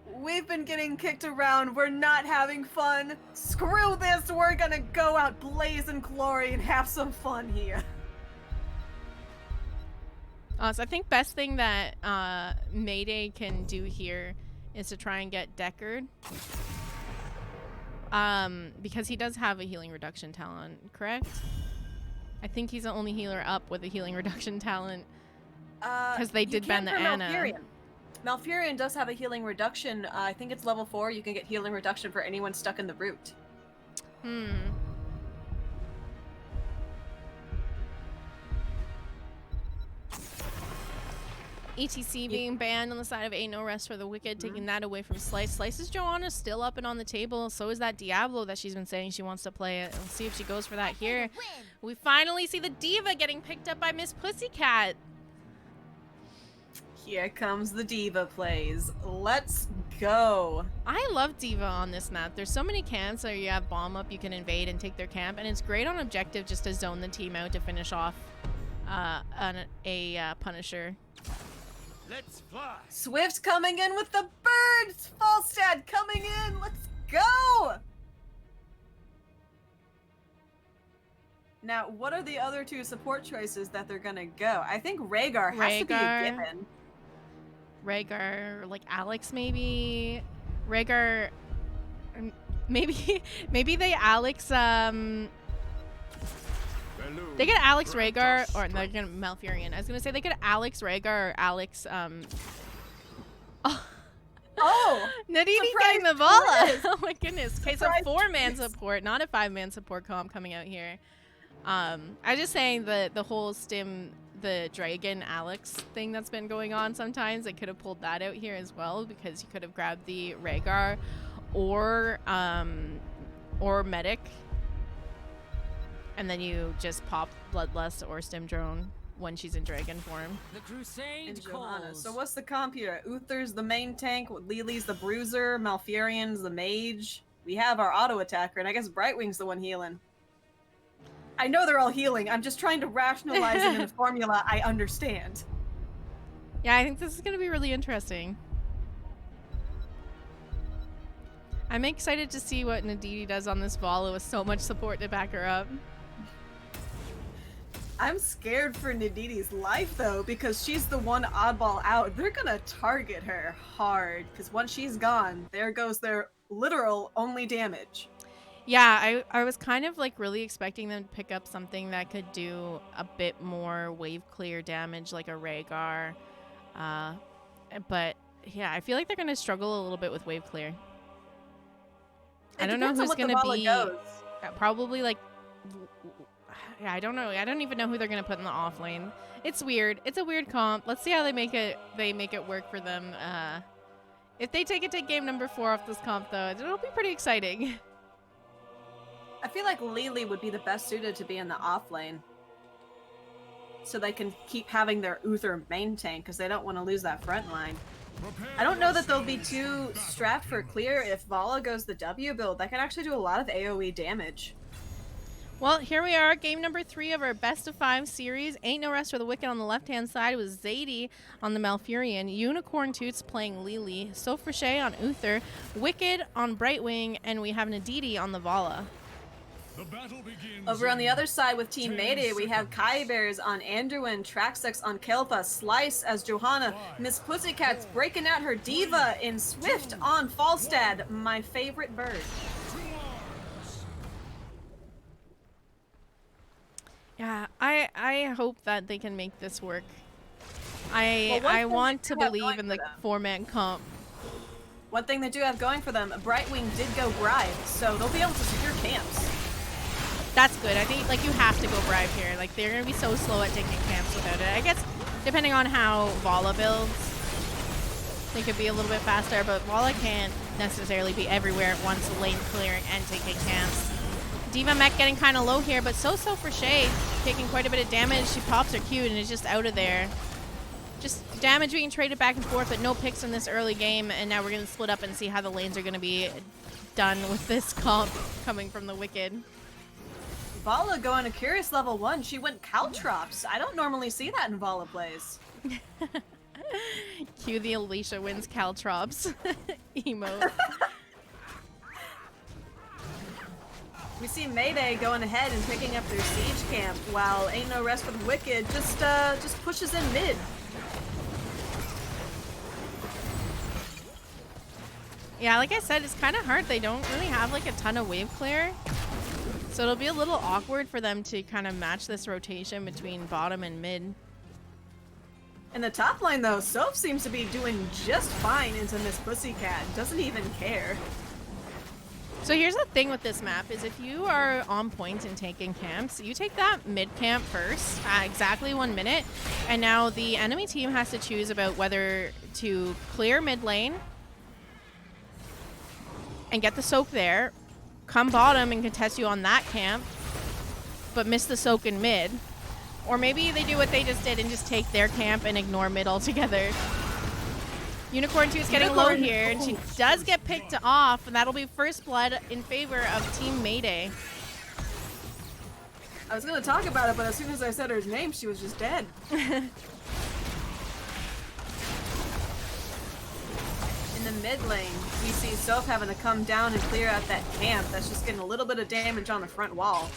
We've been getting kicked around. We're not having fun. Screw this. We're gonna go out blazing glory and have some fun here. So I think best thing that Mayday can do here is to try and get Deckard. Because he does have a healing reduction talent, correct? I think he's the only healer up with a healing reduction talent. Because they did ban the Anna. Malfurion does have a healing reduction. I think it's level 4. You can get healing reduction for anyone stuck in the root. ETC being banned on the side of Ain't No Rest for the Wicked, taking that away from Slice. Slice's Joanna's still up and on the table. So is that Diablo that she's been saying she wants to play it. We'll see if she goes for that here. We finally see the Diva getting picked up by Miss Pussycat. Here comes the Diva plays. Let's go. I love Diva on this map. There's so many camps where you have bomb up, you can invade and take their camp, and it's great on objective just to zone the team out to finish off a Punisher. Let's fly. Swyft coming in with the birds. Falstad coming in. Let's go. Now, what are the other two support choices that they're gonna go? I think Rhaegar has to be a given. Rhaegar, like Alex maybe. Rhaegar, maybe they Alex they get Alex Rhaegar, or they're gonna Malfurion. I was gonna say they get Alex Rhaegar or Alex Oh, Nadidi getting the Vala. Oh my goodness. Okay, so 4-man support, not a 5-man support comp coming out here. I'm just saying the whole stim the Dragon Alex thing that's been going on sometimes, I could have pulled that out here as well, because you could have grabbed the Rhaegar or Medic, and then you just pop Bloodlust or Stim Drone when she's in Dragon form. The Crusade And Johanna. calls. So what's the comp here? Uther's the main tank, Lily's the bruiser, Malfurion's the mage. We have our auto attacker, and I guess Brightwing's the one healing. I know they're all healing. I'm just trying to rationalize it in a formula I understand. Yeah, I think this is going to be really interesting. I'm excited to see what Nadidi does on this Vala with so much support to back her up. I'm scared for Nadidi's life, though, because she's the one oddball out. They're gonna target her hard, because once she's gone, there goes their literal only damage. Yeah, I was kind of like really expecting them to pick up something that could do a bit more wave clear damage, like a Rhaegar. But yeah, I feel like they're going to struggle a little bit with wave clear. I don't know who's going to be. Probably like, yeah, I don't know. I don't even know who they're going to put in the off lane. It's weird. It's a weird comp. Let's see how they make it work for them. If they take game number 4 off this comp, though, it'll be pretty exciting. I feel like Lily would be the best suited to be in the off lane. So they can keep having their Uther main tank, because they don't want to lose that front line. I don't know that they'll be too strapped for clear if Vala goes the W build. That can actually do a lot of AoE damage. Well, here we are, game number 3 of our best of 5 series. Ain't No Rest for the Wicked on the left-hand side with Xatiie on the Malfurion, Unicorn Toots playing Lily, Sophrishea on Uther, Wicked on Brightwing, and we have Nadidi on the Vala. Over on the other side with Team Mayday, we have Kiyeberries on Anduin, Traxex on Kelpa, Slice as Johanna, Miss Pussycat's breaking out her Diva in Swyft on Falstad, my favorite bird. Yeah, I hope that they can make this work. I want to believe in the 4-man comp. One thing they do have going for them, Brightwing did go bribe, so they'll be able to secure camps. That's good. I think like you have to go bribe here. Like they're gonna be so slow at taking camps without it. I guess depending on how Vala builds, they could be a little bit faster, but Vala can't necessarily be everywhere at once, lane clearing and taking camps. Diva mech getting kind of low here, but so for Shay, taking quite a bit of damage. She pops her Q and is just out of there. Just damage being traded back and forth, but no picks in this early game, and now we're gonna split up and see how the lanes are gonna be done with this comp coming from the Wicked. Vala going to Curious level 1. She went Caltrops. I don't normally see that in Vala plays. Cue the Alicia wins Caltrops emote. We see Mayday going ahead and picking up their siege camp, while Ain't No Rest for the Wicked just pushes in mid. Yeah, like I said, it's kind of hard. They don't really have like a ton of wave clear. So it'll be a little awkward for them to kind of match this rotation between bottom and mid. In the top line, though, Soph seems to be doing just fine into Miss Pussycat. Doesn't even care. So here's the thing with this map is if you are on point and taking camps, you take that mid camp first at exactly 1 minute, and now the enemy team has to choose about whether to clear mid lane and get the soak there, come bottom and contest you on that camp, but miss the soak in mid. Or maybe they do what they just did and just take their camp and ignore mid altogether. Unicorn 2 is getting low here, and she does get picked off, and that'll be first blood in favor of Team Mayday. I was gonna talk about it, but as soon as I said her name, she was just dead. In the mid lane, we see Soph having to come down and clear out that camp. That's just getting a little bit of damage on the front wall.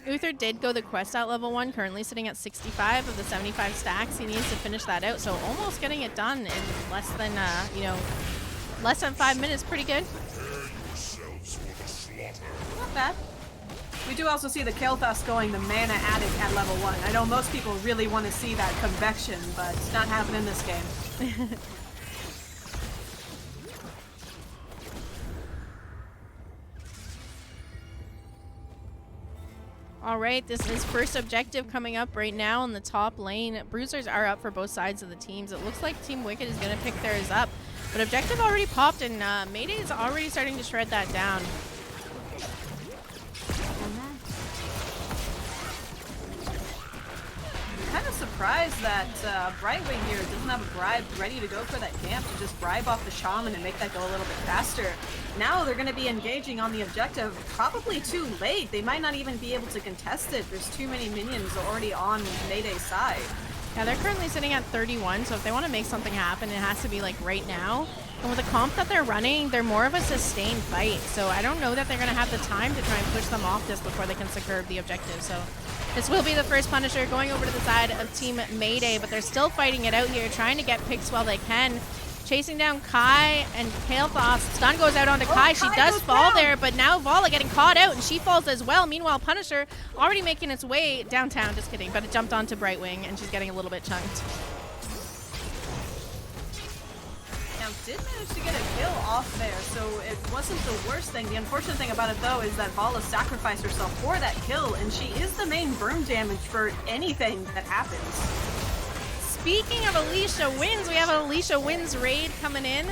Uther did go the quest at level 1, currently sitting at 65 of the 75 stacks. He needs to finish that out, so almost getting it done in less than, less than 5 minutes. Pretty good. Not bad. We do also see the Kael'thas going the mana addict at level 1. I know most people really want to see that convection, but it's not happening in this game. All right, this is first objective coming up right now in the top lane. Bruisers are up for both sides of the teams. It looks like Team Wicked is going to pick theirs up, but objective already popped, and Mayday is already starting to shred that down. I'm kind of surprised that Brightwing here doesn't have a bribe ready to go for that camp to just bribe off the shaman and make that go a little bit faster. Now they're going to be engaging on the objective probably too late. They might not even be able to contest it. There's too many minions already on Mayday's side. Yeah, they're currently sitting at 31, so if they want to make something happen, it has to be like right now. And with the comp that they're running, they're more of a sustained fight, so I don't know that they're going to have the time to try and push them off this before they can secure the objective. So this will be the first Punisher going over to the side of Team Mayday, but they're still fighting it out here, trying to get picks while they can. Chasing down Kai and Kael'thas. Stun goes out onto Kai. She does fall there, but now Vala getting caught out, and she falls as well. Meanwhile, Punisher already making its way downtown. Just kidding, but it jumped onto Brightwing, and she's getting a little bit chunked. Now, did manage to get a kill off there, so it wasn't the worst thing. The unfortunate thing about it, though, is that Vala sacrificed herself for that kill, and she is the main burn damage for anything that happens. Speaking of Alicia Wins, we have an Alicia Wins raid coming in.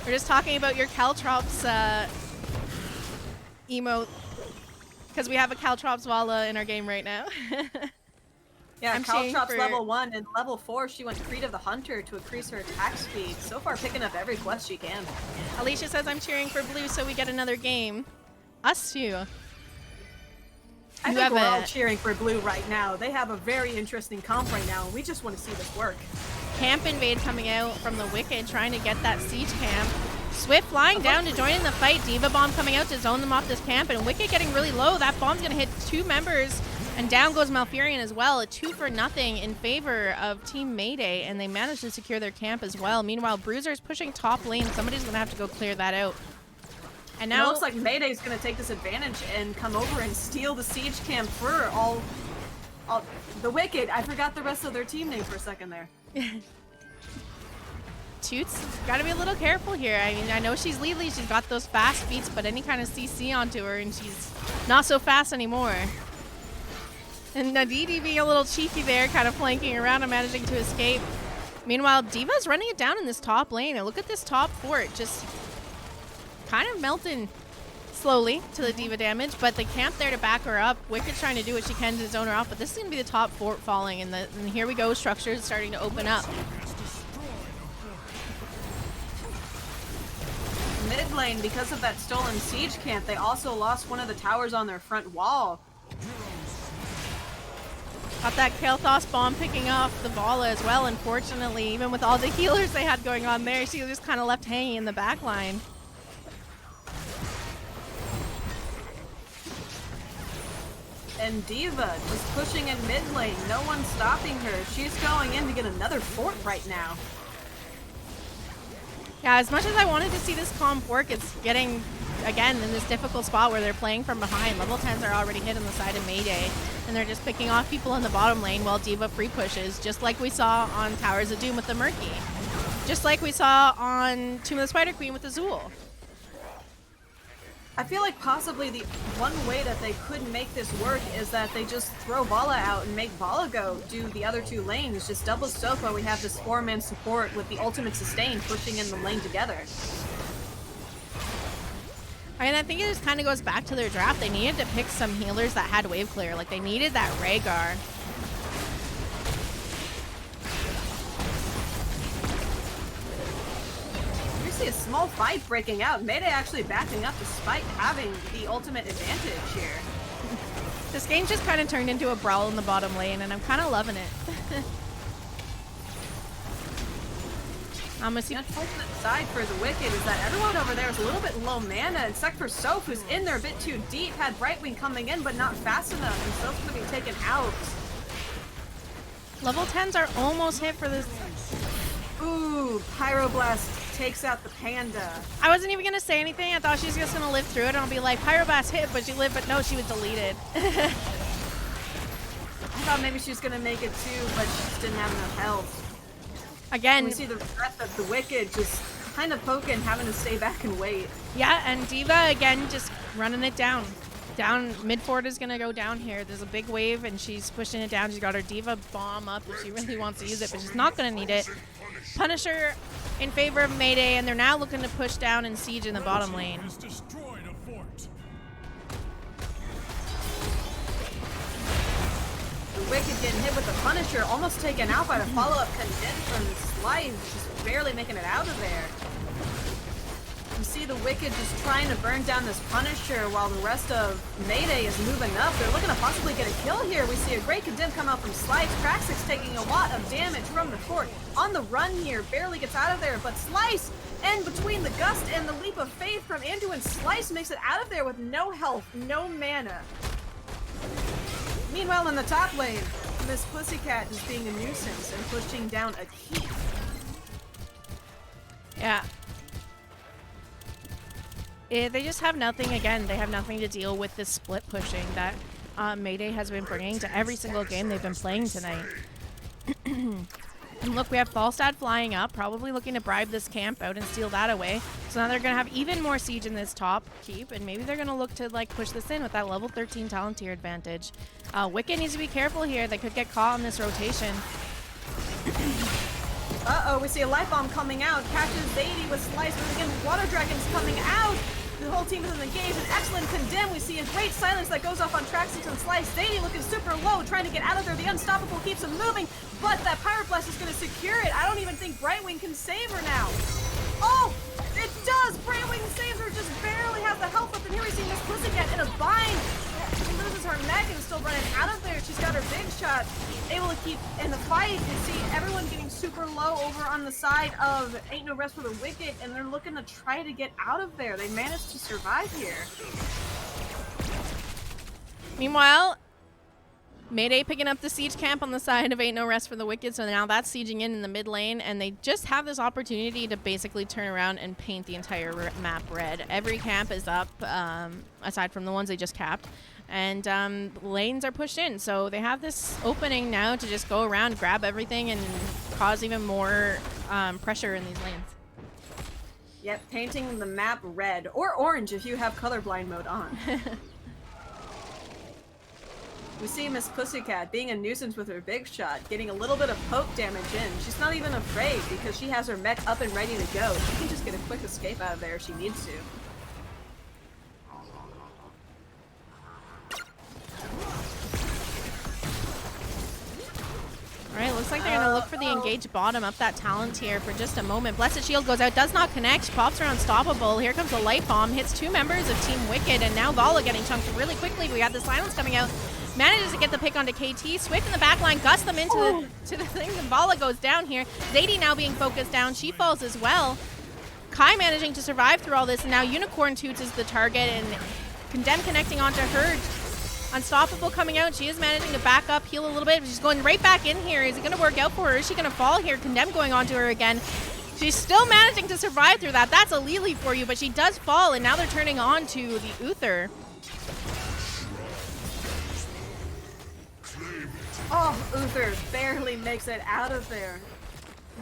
We're just talking about your Caltrops emote, because we have a Caltrops Vala in our game right now. Yeah, Caltrops level 1, and level 4 she went Creed of the Hunter to increase her attack speed. So far picking up every quest she can. Alicia says, I'm cheering for blue so we get another game. Us too. I think we're all cheering for blue right now. They have a very interesting comp right now, and we just want to see this work. Camp invade coming out from the Wicked, trying to get that siege camp. Swyft flying down to join in the fight. Diva Bomb coming out to zone them off this camp, and Wicked getting really low. That bomb's going to hit 2 members, and down goes Malfurion as well. A 2-for-0 in favor of Team Mayday, and they managed to secure their camp as well. Meanwhile, Bruiser's pushing top lane. Somebody's going to have to go clear that out. And now it looks like Mayday's going to take this advantage and come over and steal the siege camp for all the Wicked. I forgot the rest of their team name for a second there. Toots, gotta be a little careful here. I mean, I know she's Lily, she's got those fast feats, but any kind of CC onto her and she's not so fast anymore. And Nadidi being a little cheeky there, kind of flanking around and managing to escape. Meanwhile, Diva's running it down in this top lane, and look at this top fort, just kind of melting slowly to the Diva damage, but the camp there to back her up. Wicked's trying to do what she can to zone her off, but this is going to be the top fort falling, and here we go, structures starting to open up. Mid lane, because of that stolen siege camp, they also lost one of the towers on their front wall. Got that Kael'thas bomb picking off the Vala as well, unfortunately. Even with all the healers they had going on there, she was just kind of left hanging in the back line. And Diva just pushing in mid lane. No one's stopping her. She's going in to get another fort right now. Yeah, as much as I wanted to see this comp work, it's getting, again, in this difficult spot where they're playing from behind. Level 10s are already hit on the side of Mayday, and they're just picking off people in the bottom lane while Diva free pushes, just like we saw on Towers of Doom with the Murky. Just like we saw on Tomb of the Spider Queen with the Zool. I feel like possibly the one way that they could make this work is that they just throw Vala out and make Vala go do the other 2 lanes. Just double Sofa, we have this 4-man support with the ultimate sustain pushing in the lane together. And I think it just kind of goes back to their draft. They needed to pick some healers that had wave clear. Like, they needed that Rhaegar. See a small fight breaking out. Mayday actually backing up despite having the ultimate advantage here. This game just kind of turned into a brawl in the bottom lane, and I'm kind of loving it. I'm gonna see. The unfortunate side for the Wicked is that everyone over there is a little bit low mana, except for Soph, who's in there a bit too deep. Had Brightwing coming in, but not fast enough, and Soph's gonna be taken out. Level 10s are almost hit for this. Ooh, Pyroblast takes out the panda. I wasn't even gonna say anything. I thought she was just gonna live through it, and I'll be like, Pyroblast hit, but she lived. But no, she was deleted. I thought maybe she was gonna make it too, but she just didn't have enough health. Again, we see the rest of the Wicked just kind of poking, having to stay back and wait. Yeah, and Diva again just running it down. Mid forward is gonna go down here. There's a big wave, and she's pushing it down. She's got her Diva bomb up if she really wants to use it, but she's not gonna need it. Punisher in favor of Mayday, and they're now looking to push down and siege in the bottom lane. The Wicked getting hit with the Punisher, almost taken out by the follow-up condemned from Slythe, just barely making it out of there. You see the Wicked just trying to burn down this Punisher while the rest of Mayday is moving up. They're looking to possibly get a kill here. We see a great condemn come out from Slythe. Traxex taking a lot of damage from the fort. On the run here, barely gets out of there, but Slice, and between the Gust and the Leap of Faith from Andrew and Slice, makes it out of there with no health, no mana. Meanwhile, in the top lane, Miss Pussycat is being a nuisance and pushing down a keep. Yeah. They just have nothing, again, they have nothing to deal with this split pushing that Mayday has been bringing to every single game they've been playing tonight. And look, we have Falstad flying up, probably looking to bribe this camp out and steal that away. So now they're going to have even more siege in this top keep, and maybe they're going to look to like push this in with that level 13 talent tier advantage. Wicked needs to be careful here. They could get caught in this rotation. Uh-oh, we see a light bomb coming out. Catches Xatiie with Slice, but again, Water Dragon's coming out. The whole team is engaged. An excellent condemn. We see a great silence that goes off on Traxex and Slice. Xatiie looking super low, trying to get out of there. The Unstoppable keeps him moving, but that Pyroblast is going to secure it. I don't even think Brightwing can save her now. Oh, it does! Brightwing saves her, just barely has the health up, and here we see Miss Pussycat in a bind. She loses her mech and still running out of there. She's got her big shot, able to keep in the fight. You see everyone getting super low over on the side of Ain't No Rest for the Wicked, and they're looking to try to get out of there. They managed to survive here. Meanwhile, Mayday picking up the siege camp on the side of Ain't No Rest for the Wicked, so now that's sieging in the mid lane, and they just have this opportunity to basically turn around and paint the entire map red. Every camp is up, aside from the ones they just capped, and lanes are pushed in, so they have this opening now to just go around, grab everything, and cause even more pressure in these lanes. Yep, painting the map red, or orange if you have colorblind mode on. We see Miss Pussycat being a nuisance with her big shot, getting a little bit of poke damage in. She's not even afraid because she has her mech up and ready to go. She can just get a quick escape out of there if she needs to. Alright, looks like they're going to look for the engaged bottom up that talent tier for just a moment. Blessed Shield goes out, does not connect. Pops are unstoppable. Here comes a light bomb, hits 2 members of Team Wicked, and now Vala getting chunked really quickly. We got the silence coming out. Manages to get the pick onto KT. Swyft in the back line, Gust them into the thing, and Vala goes down here. Xatiie now being focused down. She falls as well. Kai managing to survive through all this, and now Unicorn Toots is the target, and Condemn connecting onto her. Unstoppable coming out. She is managing to back up, heal a little bit. She's going right back in here. Is it going to work out for her? Is she going to fall here? Condemn going onto her again. She's still managing to survive through that. That's a Lily for you, but she does fall, and now they're turning on to the Uther. Oh, Uther barely makes it out of there.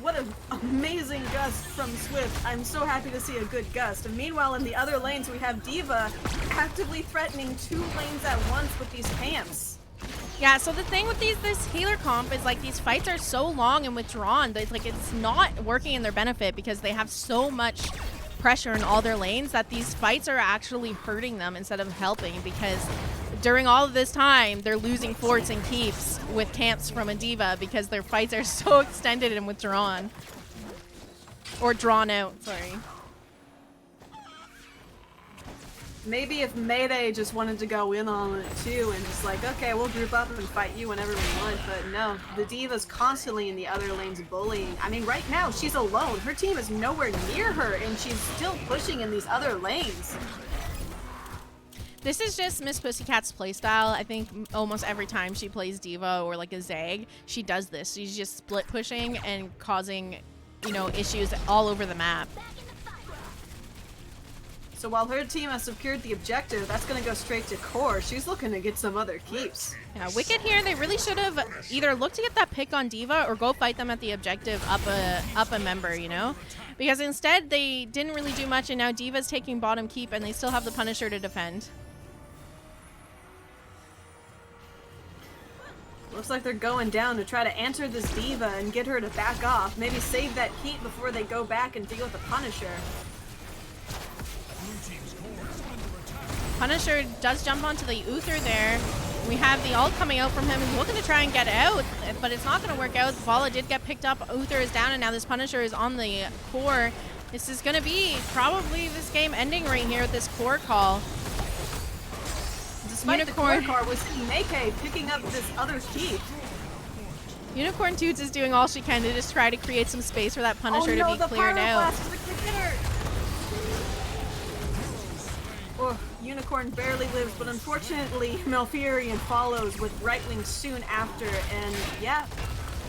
What an amazing gust from Swyft. I'm so happy to see a good gust. And meanwhile, in the other lanes, we have D.Va actively threatening 2 lanes at once with these camps. Yeah, so the thing with this healer comp is like these fights are so long and withdrawn that it's not working in their benefit because they have so much pressure in all their lanes that these fights are actually hurting them instead of helping, because during all of this time they're losing forts and keeps with camps from a D.Va because their fights are so extended and withdrawn. Or drawn out, sorry. Maybe if Mayday just wanted to go in on it too and just like, okay, we'll group up and fight you whenever we want, but no, the D.Va's constantly in the other lanes bullying. I mean, right now, she's alone. Her team is nowhere near her, and she's still pushing in these other lanes. This is just Miss Pussycat's playstyle. I think almost every time she plays D.Va or like a Zag, she does this. She's just split pushing and causing, you know, issues all over the map. So while her team has secured the objective, that's going to go straight to core. She's looking to get some other keeps. Yeah, Wicked here, they really should have either looked to get that pick on D.Va or go fight them at the objective up a member, you know? Because instead, they didn't really do much, and now D.Va's taking bottom keep, and they still have the Punisher to defend. Looks like they're going down to try to answer this D.Va and get her to back off. Maybe save that heat before they go back and deal with the Punisher. Punisher does jump onto the Uther there. We have the ult coming out from him. He's looking to try and get out, but it's not going to work out. Vala did get picked up. Uther is down, and now this Punisher is on the core. This is going to be probably this game ending right here with this core call. Despite Unicorn. the core call, we see Make picking up this other keep. Unicorn Toots is doing all she can to just try to create some space for that Punisher to be cleared out. Oh, Unicorn barely lives, but unfortunately Malfurion follows with right wing soon after, and yeah,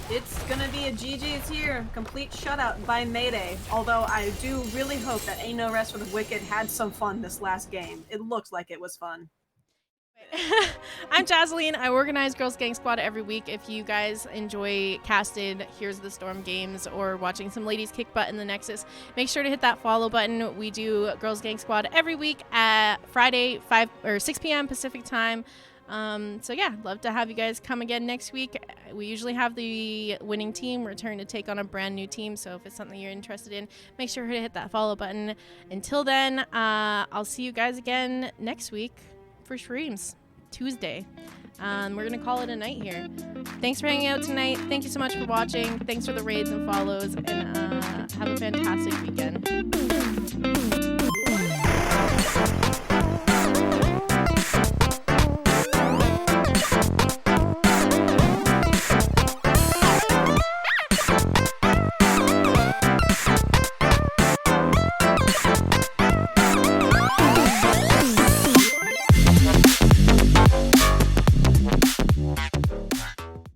it's gonna be a GG's here. Complete shutout by Mayday. Although I do really hope that Ain't No Rest for the Wicked had some fun this last game. It looked like it was fun. I'm Jazzalene. I organize Girls Gang Squad every week. If you guys enjoy casted Here's the Storm games or watching some ladies kick butt in the Nexus, make sure to hit that follow button. We do Girls Gang Squad every week at Friday 5 or 6 p.m. Pacific time. So yeah, love to have you guys come again next week. We usually have the winning team return to take on a brand new team, so if it's something you're interested in, make sure to hit that follow button. Until then, I'll see you guys again next week for streams Tuesday. We're gonna call it a night here. Thanks for hanging out tonight. Thank you so much for watching. Thanks for the raids and follows, and have a fantastic weekend.